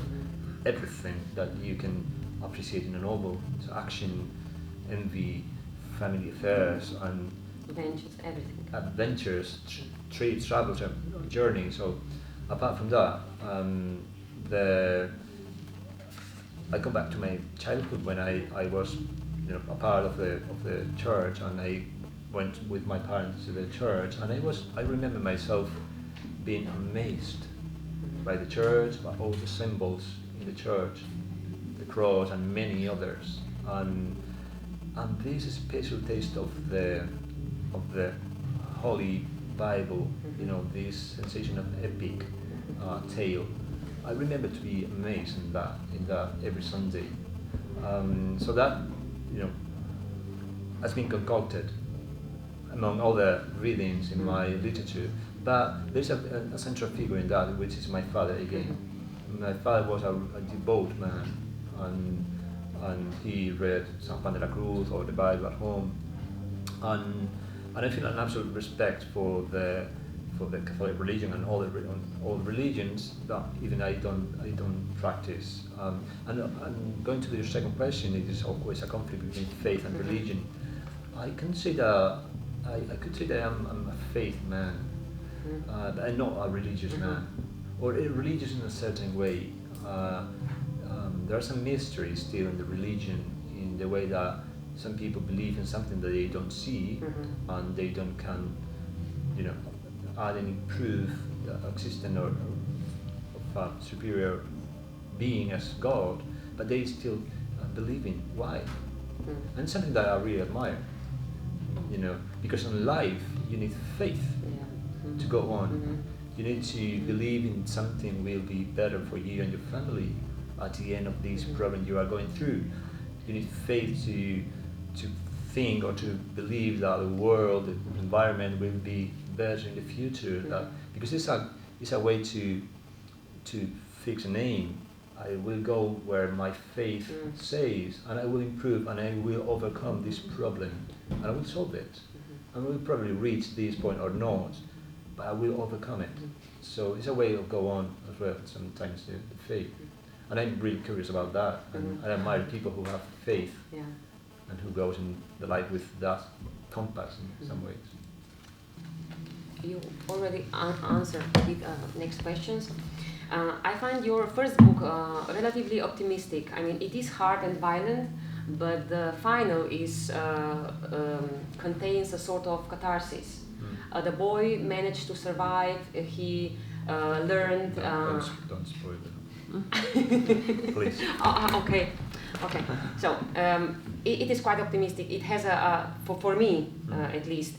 everything that you can appreciate in a novel. It's action, envy, family affairs, and adventures, trade, travel, journey. So, apart from that, I come back to my childhood when I was, a part of the church, and I went with my parents to the church, and I remember myself being amazed by the church, by all the symbols in the church, the cross, and many others, and this special taste of the Holy Bible, this sensation of epic tale. I remember to be amazed in that every Sunday. So that has been concocted among all the readings in my literature. But there's a central figure in that, which is my father again. My father was a devout man, and he read San Juan de la Cruz or the Bible at home, and I feel an absolute respect for the Catholic religion and all the religions that even I don't practice. And going to your second question, it is always a conflict between faith and religion. I could say that I'm a faith man, but I'm not a religious man, or religious in a certain way. There are some mysteries still in the religion, in the way that some people believe in something that they don't see, and they don't can, add any proof that existence of a superior being as God, but they still believe in. Why? And it's something that I really admire, because in life you need faith to go on. You need to believe in something will be better for you and your family at the end of this problem you are going through. You need faith to think or to believe that the world, the environment will be better in the future. Because it's a way to fix an aim. I will go where my faith says, and I will improve, and I will overcome this problem, and I will solve it. And we will probably reach this point or not, but I will overcome it. So it's a way of go on as well, sometimes the faith. And I'm really curious about that, and I admire people who have faith and who goes in the life with that compass in some ways. You already answered the next questions. I find your first book relatively optimistic. I mean, it is hard and violent, but the final is contains a sort of catharsis. The boy managed to survive. He learned. Don't spoil it. Please. Okay. So it is quite optimistic. It has for me at least,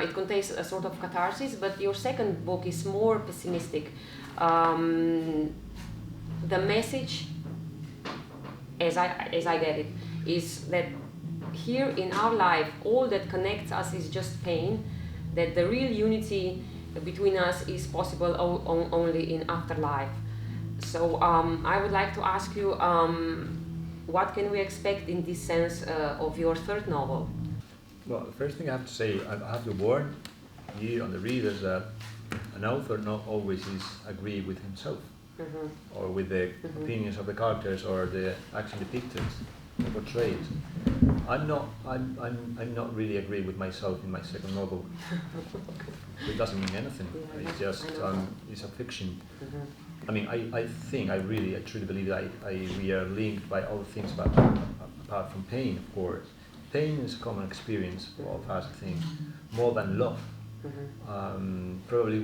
it contains a sort of catharsis. But your second book is more pessimistic. The message, as I get it, is that here in our life, all that connects us is just pain. That the real unity between us is possible only in afterlife. So I would like to ask you, what can we expect in this sense of your third novel? Well, the first thing I have to say, I have to warn you and the readers that an author not always agree with himself or with the opinions of the characters or the action depicted or portrayed. I'm not really agree with myself in my second novel. It doesn't mean anything. It's just it's a fiction. I mean, I truly believe that we are linked by all things, but apart from pain, of course. Pain is a common experience for all of us, I think, more than love. Probably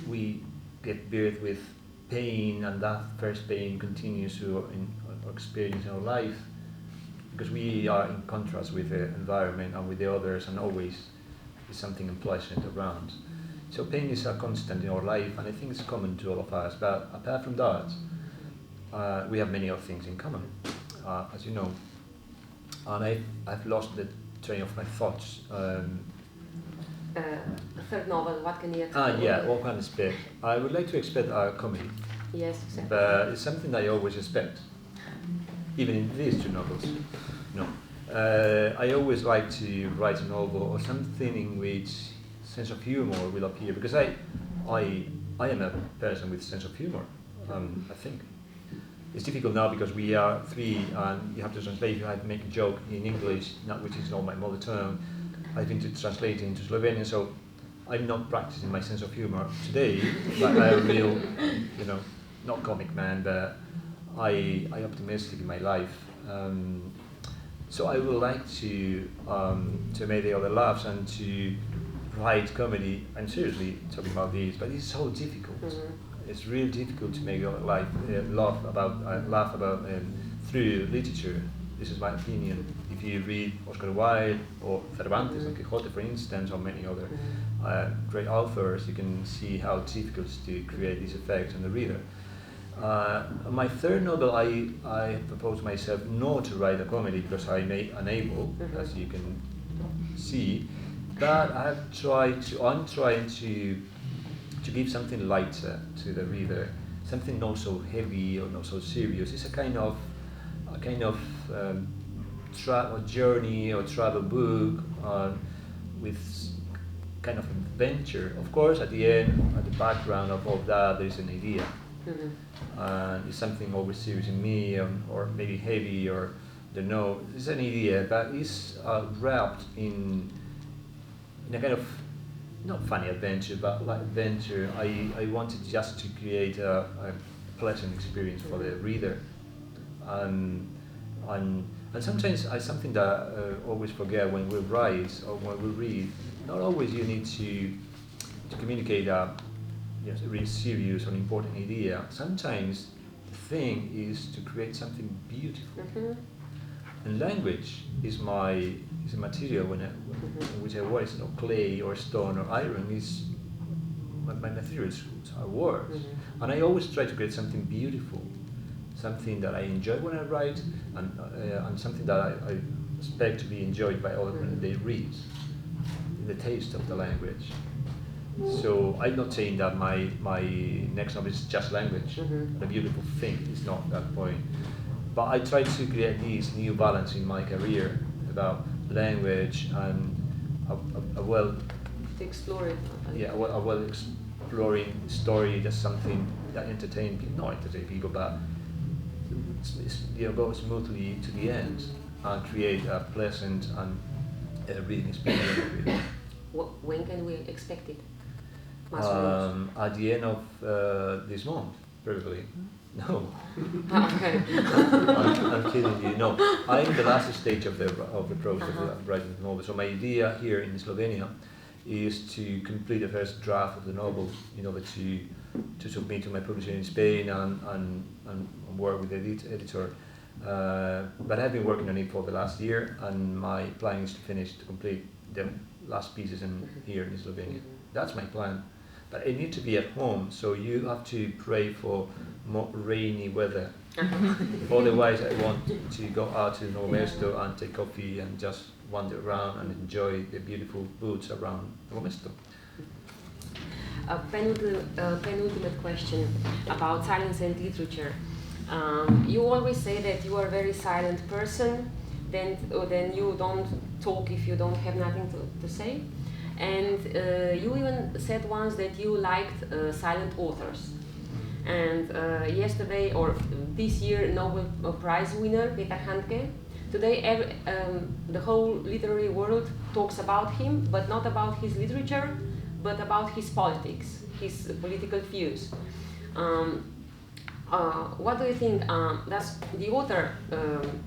we get birth with pain, and that first pain continues to our experience in our life, because we are in contrast with the environment and with the others, and always is something unpleasant around. So pain is a constant in our life, and I think it's common to all of us. But apart from that, we have many other things in common, as you know. And I've lost the train of my thoughts. Third novel, what can you expect? What can I expect? I would like to expect a comedy. Yes, exactly. But it's something that I always expect, even in these two novels. No, I always like to write a novel or something in which sense of humor will appear, because I am a person with sense of humor. I think it's difficult now because we are three, and you have to translate. You have to make a joke in English, which is not my mother tongue. I've been to translate it into Slovenian, so I'm not practicing my sense of humor today. But I'm a real, not comic man, but I optimistic in my life. So I would like to make the other laughs and to write comedy. I'm seriously talking about this, but it's so difficult. It's really difficult to make the other laugh about through literature. This is my opinion. If you read Oscar Wilde or Cervantes and Quixote, for instance, or many other great authors, you can see how difficult it is to create this effect on the reader. My third novel, I proposed myself not to write a comedy because I'm unable, as you can see. But I'm trying to give something lighter to the reader, something not so heavy or not so serious. It's a kind of journey or travel book with kind of adventure. Of course, at the end, at the background of all that, there's an idea. It's something always serious in me, or maybe heavy, or I don't know. It's an idea, but it's wrapped in a kind of not funny adventure, but like adventure. I wanted just to create a pleasant experience for the reader, and sometimes something that I always forget when we write or when we read. Not always you need to communicate a really serious or important idea. Sometimes the thing is to create something beautiful. And language is a material in which I work. It's not clay or stone or iron. Is my materials are words. And I always try to create something beautiful, something that I enjoy when I write, and something that expect to be enjoyed by others when they read, the taste of the language. So I'm not saying that my next novel is just language, a beautiful thing. It's not that point. But I try to create this new balance in my career about language and a well To explore it. a well exploring story. That's something that entertains people, not entertain people, but go smoothly to the end and create a pleasant and reading experience. When can we expect it? At the end of this month, probably. No. Okay. I'm kidding you. No, I'm in the last stage of the process of writing the novel. So my idea here in Slovenia is to complete the first draft of the novel in order to submit to my publisher in Spain and work with the editor. But I've been working on it for the last year, and my plan is to complete the last pieces here in Slovenia. That's my plan. But I need to be at home, so you have to pray for more rainy weather. Otherwise, I want to go out to Novomesto and take coffee and just wander around and enjoy the beautiful woods around Novomesto. A penultimate question about silence and literature. You always say that you are a very silent person, then you don't talk if you don't have nothing to say. And you even said once that you liked silent authors. And yesterday, or this year, Nobel Prize winner Vid Hajnšek, today the whole literary world talks about him, but not about his literature, but about his politics, his political views. What do you think? Does the author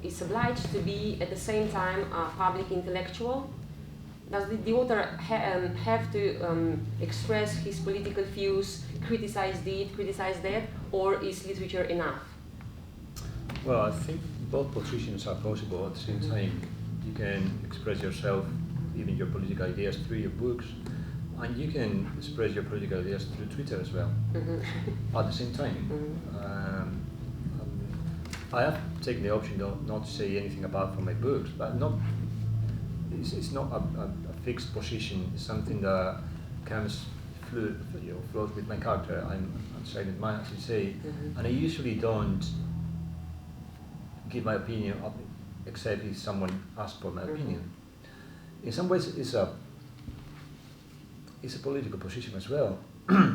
is obliged to be at the same time a public intellectual? Does the author have to express his political views, criticize this, criticize that, or is literature enough? Well, I think both positions are possible at the same time. You can express yourself, even your political ideas, through your books, and you can express your political ideas through Twitter as well, at the same time. I have taken the option not to say anything about from my books, but it's not a fixed position. It's something that comes flows with my character. I'm silent mind, as you say, and I usually don't give my opinion up except if someone asks for my opinion. In some ways, it's a political position as well,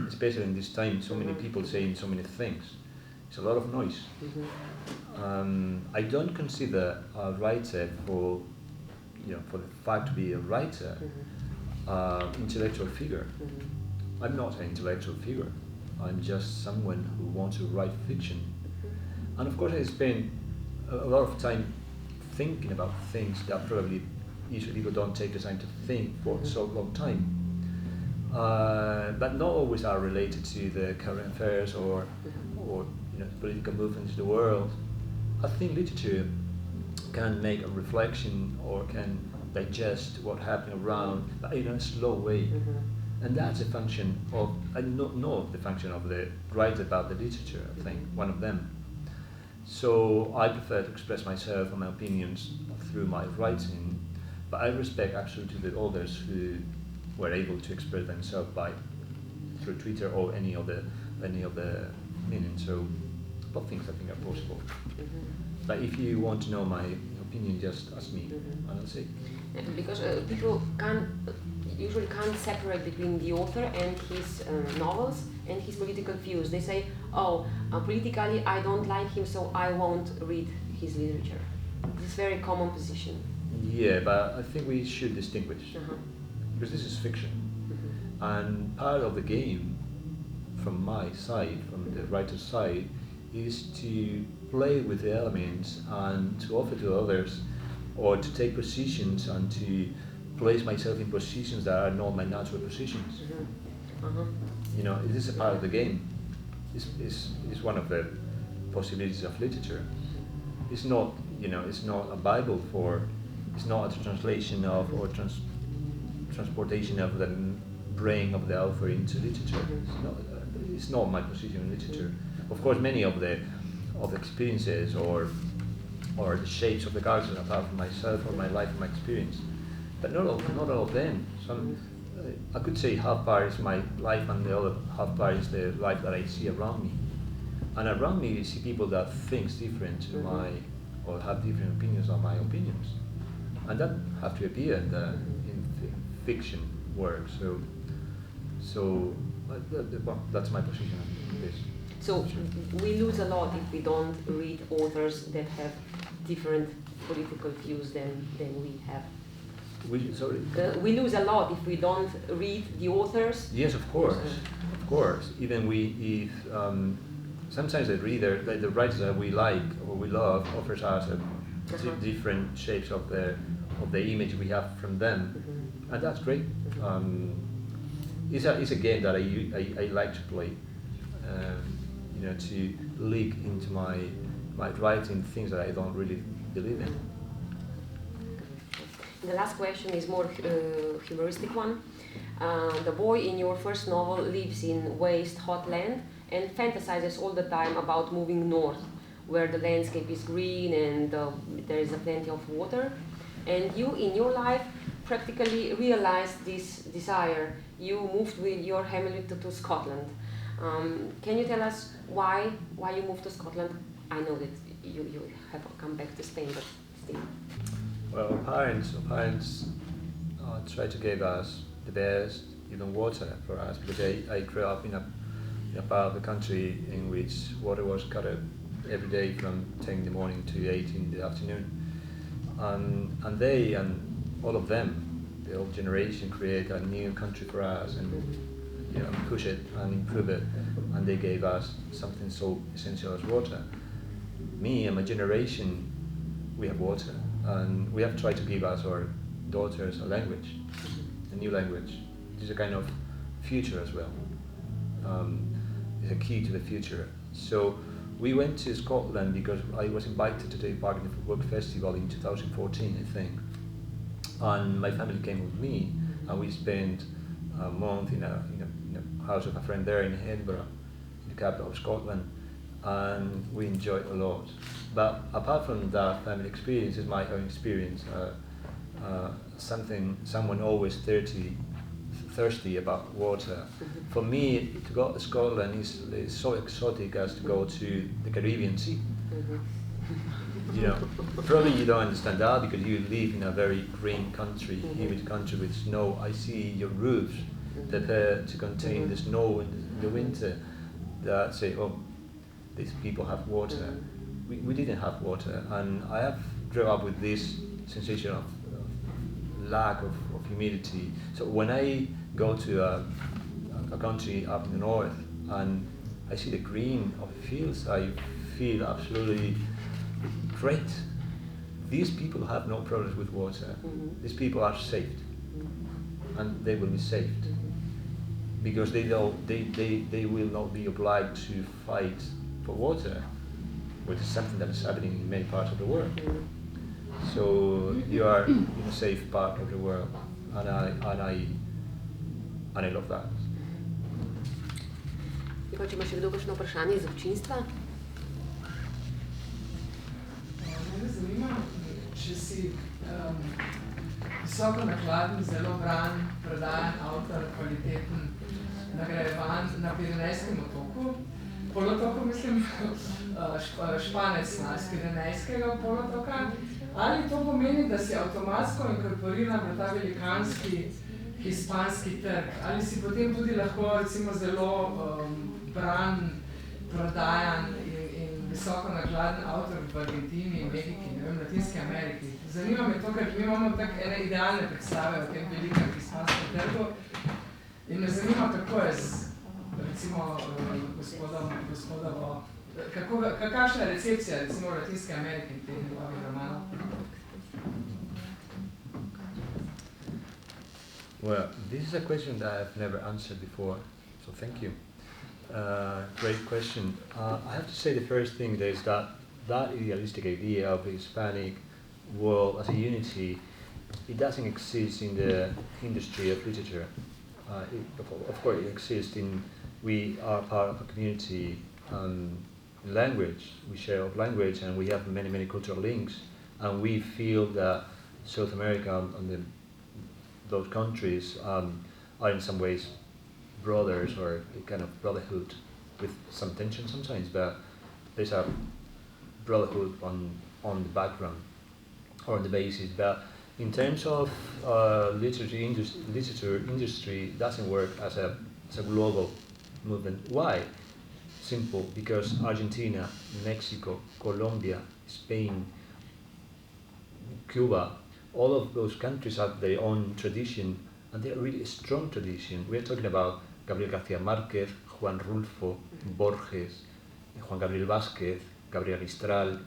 especially in this time. So many people saying so many things. It's a lot of noise. I don't consider a writer for the fact to be a writer, intellectual figure. I'm not an intellectual figure. I'm just someone who wants to write fiction. And of course I spend a lot of time thinking about things that probably usually people don't take the time to think for so long time. But not always are related to the current affairs or political movements in the world. I think literature can make a reflection or can digest what happened around, but in a slow way. And that's a function of, I don't know the function of the writer about the literature, I think, one of them. So I prefer to express myself and my opinions through my writing, but I respect actually to the authors who were able to express themselves through Twitter or any of the means. So both things I think are possible. But if you want to know my opinion, just ask me, and I'll say. Because people usually can't separate between the author and his novels and his political views. They say, politically I don't like him, so I won't read his literature. This is a very common position. Yeah, but I think we should distinguish, because this is fiction. And part of the game, from my side, from the writer's side, is to play with the elements and to offer to others, or to take positions and to place myself in positions that are not my natural positions. It is a part of the game. It's one of the possibilities of literature. It's not, it's not a Bible it's not a translation of or transportation of the brain of the author into literature. It's not my position in literature. Of course, many of the experiences or or the shapes of the characters apart from myself or my life and my experience. But not all of them. Some, I could say half part is my life and the other half part is the life that I see around me. And around me you see people that think different to my, or have different opinions on my opinions. And that have to appear in fiction work. So that's my position on this. So we lose a lot if we don't read authors that have different political views than we have. We lose a lot if we don't read the authors. Yes, of course. Even if sometimes the reader, the writers that we like or we love, offers us different shapes of the image we have from them, and that's great. It's a game that I like to play. To leak into my writing things that I don't really believe in. The last question is more humoristic one. The boy in your first novel lives in waste, hot land and fantasizes all the time about moving north, where the landscape is green and there is plenty of water. And you, in your life, practically realized this desire. You moved with your family to Scotland. Can you tell us why you moved to Scotland? I know that you have come back to Spain, but still. Well, our parents tried to give us the best, even water for us, because I grew up in a part of the country in which water was cut every day from 10 in the morning to 8 in the afternoon. And they and all of them, the old generation, create a new country for us and push it and improve it, and they gave us something so essential as water. Me and my generation, we have water, and we have tried to give us our daughters a language, a new language. It is a kind of future as well. It's a key to the future. So we went to Scotland because I was invited to take part in the book festival in 2014, I think. And my family came with me, and we spent a month in a house of a friend there in Edinburgh, in the capital of Scotland, and we enjoyed a lot. But apart from that family experience, is my own experience. Someone always thirsty about water. For me, to go to Scotland is so exotic as to go to the Caribbean Sea. Probably you don't understand that because you live in a very green country, humid country with snow. I see your roofs prepared to contain the snow in the winter. That say, oh, these people have water. We didn't have water, and I have grown up with this sensation of lack of humidity. So when I go to a country up in the north and I see the green of the fields, I feel absolutely great. These people have no problems with water. These people are saved, and they will be saved because they know they will not be obliged to fight for water, which is something that is happening in many parts of the world. So you are in a safe part of the world, and I love that. Če ima še kdo kakšno vprašanje iz občinstva? Mene zanima, če si visoko nakladen, zelo bran, predajan avtor, kvaliteten, nagrajevan na Pirenejskem otoku. Polotoku, mislim, Španec z Pirenejskega polotoka. Ali to pomeni, da si avtomatsko inkorporiran v ta velikanski hispanski trg? Ali si potem tudi lahko recimo zelo bran, prodajan in visoko nakladen avtor v Argentini, Mehiki, Latinski Ameriki? Zanima me to, ker mi imamo tak ene idealne predstave o tem velikem hispanskem trgu in me zanima, kako je z recimo gospodovo, kakšna je recepcija recimo v Latinske Amerike in teh njegovih romanov? Well, this is a question that I've never answered before, so thank you. Great question. I have to say the first thing is that idealistic idea of the Hispanic world as a unity, it doesn't exist in the industry of literature. Of course it exists we are part of a community, language. We share of language, and we have many cultural links. And we feel that South America and those countries are in some ways brothers, or a kind of brotherhood with some tension sometimes, but there's a brotherhood on the background or on the basis. But in terms of literature industry, it doesn't work as a global movement. Why? Simple, because Argentina, Mexico, Colombia, Spain, Cuba, all of those countries have their own tradition, and they're really a strong tradition. We're talking about Gabriel García Márquez, Juan Rulfo, Borges, Juan Gabriel Vázquez, Gabriel Mistral.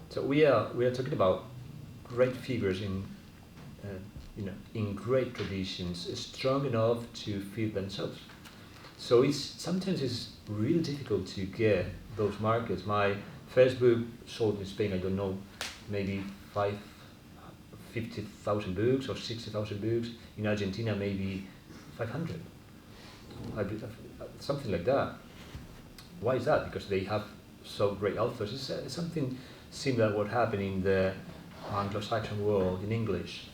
So we are talking about great figures in great traditions, strong enough to feed themselves. So sometimes it's really difficult to get those markets. My first book sold in Spain, I don't know, maybe 50,000 books or 60,000 books. In Argentina, maybe 500. Something like that. Why is that? Because they have so great authors. It's something similar to what happened in the Anglo-Saxon world in English.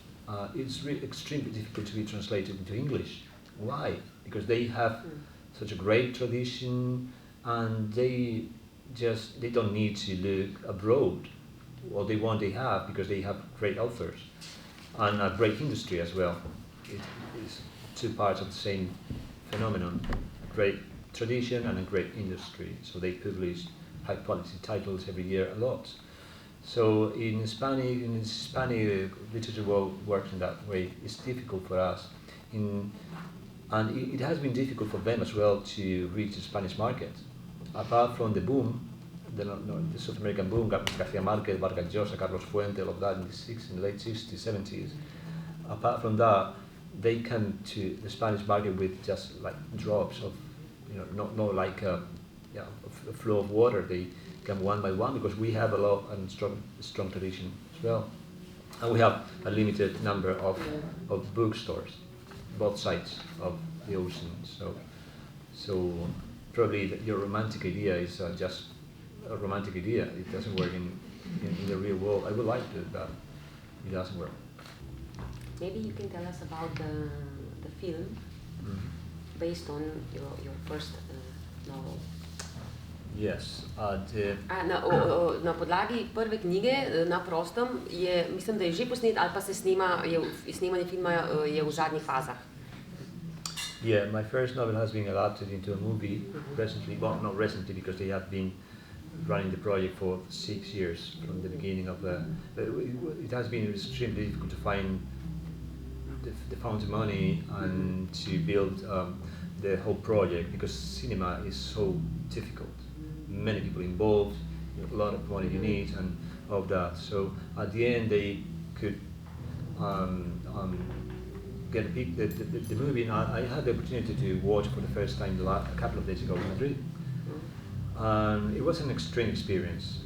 It's really extremely difficult to be translated into English. Why? Because they have such a great tradition, and they don't need to look abroad. What they want, they have, because they have great authors and a great industry as well. It is two parts of the same phenomenon: great tradition and a great industry. So they publish high quality titles every year, a lot. So in Spanish literature world works in that way. It's difficult for us, and it has been difficult for them as well to reach the Spanish market. Apart from the boom, the South American boom, García Márquez, Vargas Llosa, Carlos Fuente, all of that in the late 60s, 70s. Apart from that, they come to the Spanish market with just like drops of, not like a flow of water. They come one by one, because we have a lot and strong tradition as well, and we have a limited number of bookstores, both sides of the ocean. So probably your romantic idea is just a romantic idea. It doesn't work in the real world. I would like to, but it doesn't work. Maybe you can tell us about the film based on your first novel. Yes. Na podlagi prve knjige Na prostem mislim, da je že posnet, ali pa snemanje filma je v zadnjih fazah. Yeah, my first novel has been adapted into a movie recently. Well, not recently, because they have been running the project for 6 years from the beginning of the. It has been extremely difficult to find the found money and to build the whole project, because cinema is so difficult. Many people involved, a lot of money you need, and all of that. So at the end, they could get the movie. And I had the opportunity to watch for the first time a couple of days ago in Madrid. It was an extreme experience,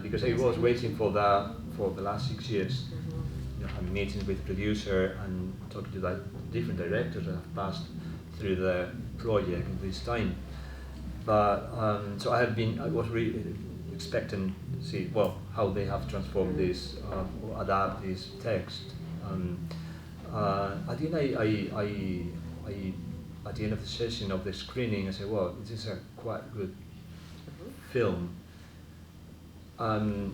because I was waiting for that for the last 6 years. Having meetings with the producer and talking to different directors that have passed through the project at this time. But so I was really expecting to see how they have transformed this or adapt this text. At the end, at the end of the session of the screening, I said, "Well, this is a quite good film." And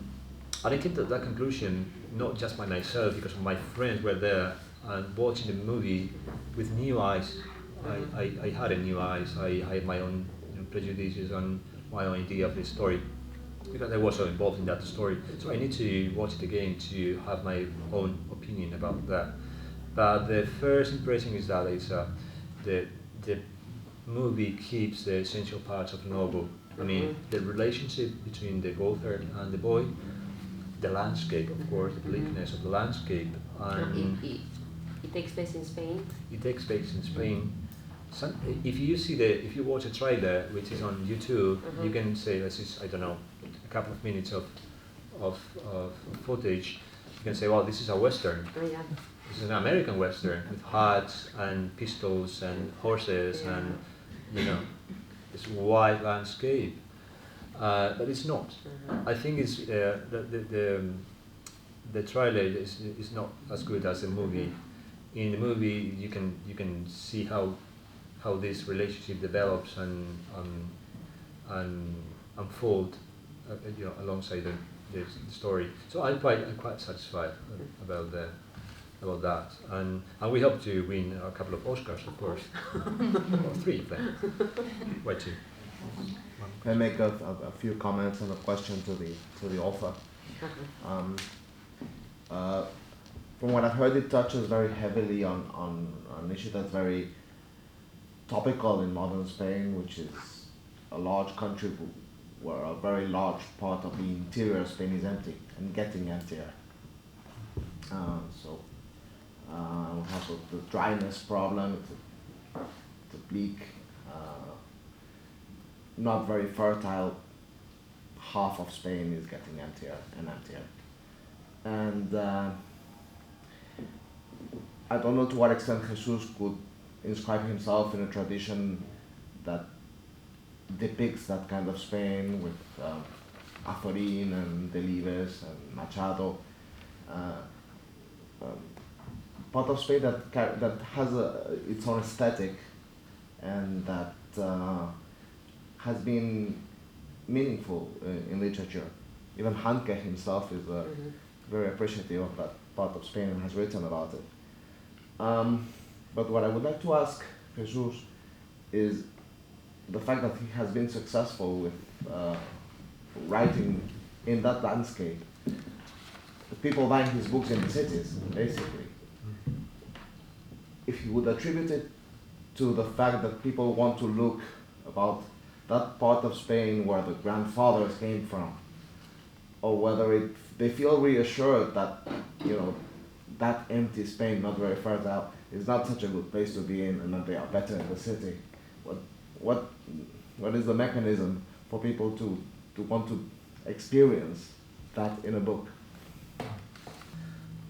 I came to that conclusion not just by myself, because my friends were there and watching the movie with new eyes. I had a new eyes. I had my own prejudices and my own idea of the story, because I was so involved in that story. So I need to watch it again to have my own opinion about that. But the first impression is that the movie keeps the essential parts of the novel. I mean, the relationship between the author and the boy, the landscape, of course, the bleakness of the landscape. And it takes place in Spain? It takes place in Spain. If you watch a trailer, which is on YouTube, you can say this is, I don't know, a couple of minutes of footage. You can say, well, this is a Western. Oh, yeah. This is an American Western with hats and pistols and horses and, this wide landscape. but it's not. I think it's the trailer is not as good as the movie. In the movie, you can see how this relationship develops and unfold, alongside the story. So I'm quite satisfied about that, and we hope to win a couple of Oscars, of course, or 3 of them. Why 2? Can I make a few comments and a question to the author? From what I've heard, it touches very heavily on an issue that's very topical in modern Spain, which is a large country where a very large part of the interior of Spain is empty and getting emptier. We have the dryness problem, the bleak, not very fertile half of Spain is getting emptier and emptier. And I don't know to what extent Jesus could inscribe himself in a tradition that depicts that kind of Spain with Azorín and Delibes and Machado. Part of Spain that has its own aesthetic and that has been meaningful in literature. Even Handke himself is very appreciative of that part of Spain and has written about it. But what I would like to ask Jesus is the fact that he has been successful with writing in that landscape. People buying his books in the cities, basically. If he would attribute it to the fact that people want to look about that part of Spain where the grandfathers came from, or whether they feel reassured that, that empty Spain, not very fertile, is not such a good place to be in, and that they are better in the city. What is the mechanism for people to want to experience that in a book?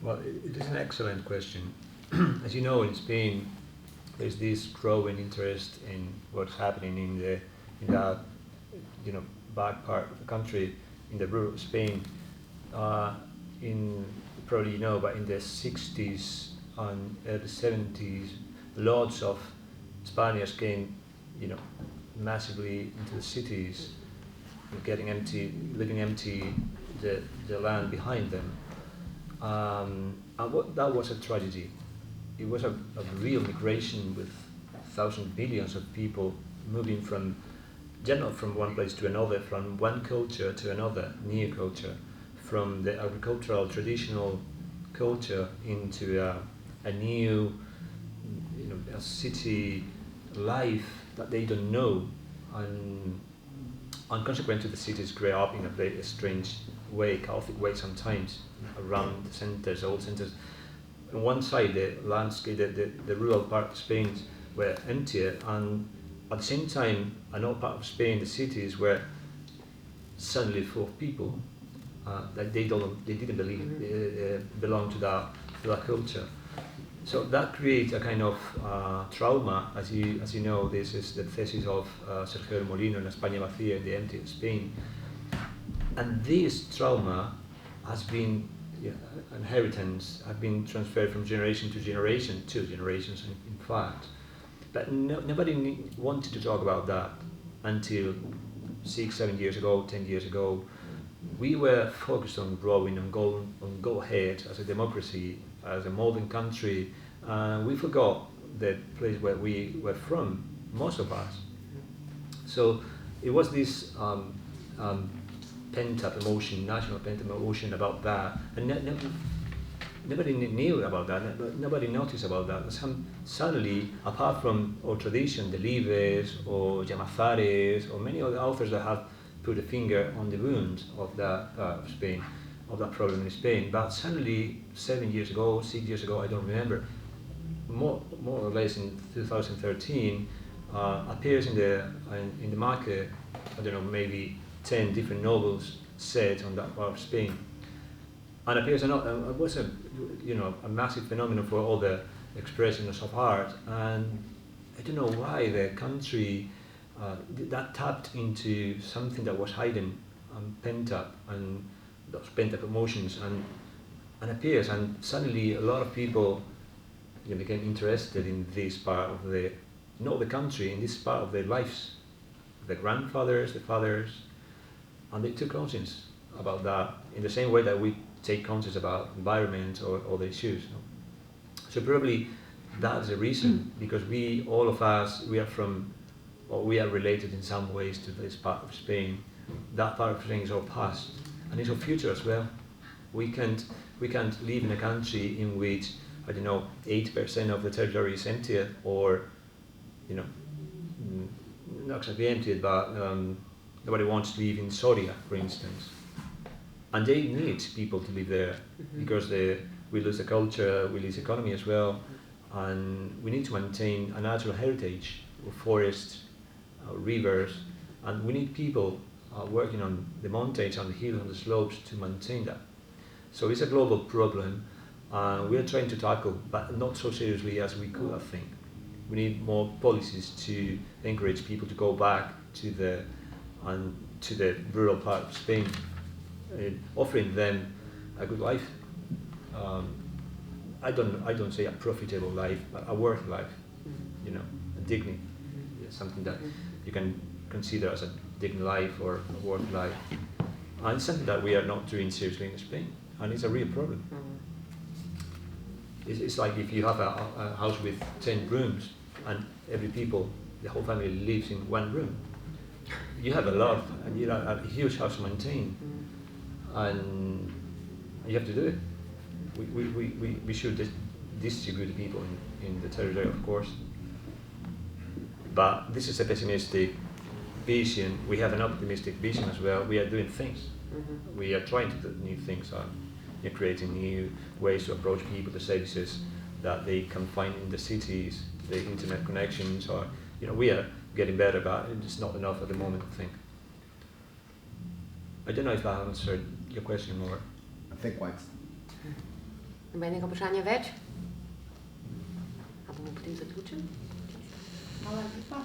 Well, it is an excellent question. As you know, in Spain, there's this growing interest in what's happening in that back part of the country, in the rural Spain. Probably but in the 60s and early 70s, lots of Spaniards came, massively into the cities, leaving empty the land behind them. And that was a tragedy. It was a real migration with billions of people moving from one place to another, from one culture to another, new culture, from the agricultural traditional culture into a new, a city life that they don't know, and consequently the cities grow up in a very strange way, chaotic way sometimes, around the centers, old centers. On one side, the landscape, the rural part of Spain were emptier, and at the same time, another part of Spain, the cities, were suddenly full of people that they didn't believe belong to that culture. So that creates a kind of trauma. As you know, this is the thesis of Sergio Molino in España Vacía, the empty Spain. And this trauma has been inheritance, have been transferred from generation to generation, 2 generations in fact. But nobody wanted to talk about that until 6, 7 years ago, 10 years ago. We were focused on growing, on go ahead as a democracy, as a modern country. We forgot the place where we were from, most of us. So it was this pent-up emotion, national pent-up emotion about that, and nobody knew about that, nobody noticed about that. Suddenly, apart from our tradition, Delibes or Llamazares or many other authors that have put a finger on the wound of that part of Spain, of that problem in Spain, but suddenly 7 years ago, 6 years ago, I don't remember, more or less in 2013, appears in the market, I don't know, maybe 10 different novels set on that part of Spain, and appears it was a massive phenomenon for all the expressions of art. And I don't know why the country that tapped into something that was hidden and pent up, and those pent up emotions and appears, and suddenly a lot of people became interested in this part of not the country, in this part of their lives, the grandfathers, the fathers, and they took conscience about that in the same way that we take conscience about environment or other issues. So probably that's the reason, because all of us, we are related in some ways to this part of Spain. That part of Spain is our past, and it's our future as well. We can't live in a country in which, 8% of the territory is emptied, or, not exactly emptied, but nobody wants to live in Soria, for instance. And they need people to live there, because we lose the culture, we lose the economy as well, and we need to maintain a natural heritage of forests, rivers, and we need people working on the mountains, on the hills, on the slopes to maintain that. So it's a global problem, we are trying to tackle, but not so seriously as we could, I think. We need more policies to encourage people to go back to the rural part of Spain, offering them a good life. I don't say a profitable life, but a worth life, a dignity, something that you can consider as a dignity life or a worth life. And it's something that we are not doing seriously in Spain, and it's a real problem. It's like if you have a house with 10 rooms and the whole family lives in one room. You have a huge house to maintain, and you have to do it. We should distribute the people in the territory, of course. But this is a pessimistic vision. We have an optimistic vision as well. We are doing things. We are trying to do new things. You're creating new ways to approach people, the services that they can find in the cities, the internet connections, or we are getting better, but it's not enough at the moment, I think. I don't know if I answered your question more. I think once. Nobenega vprašanja več? A bomo potem zaključili? Hvala lepa.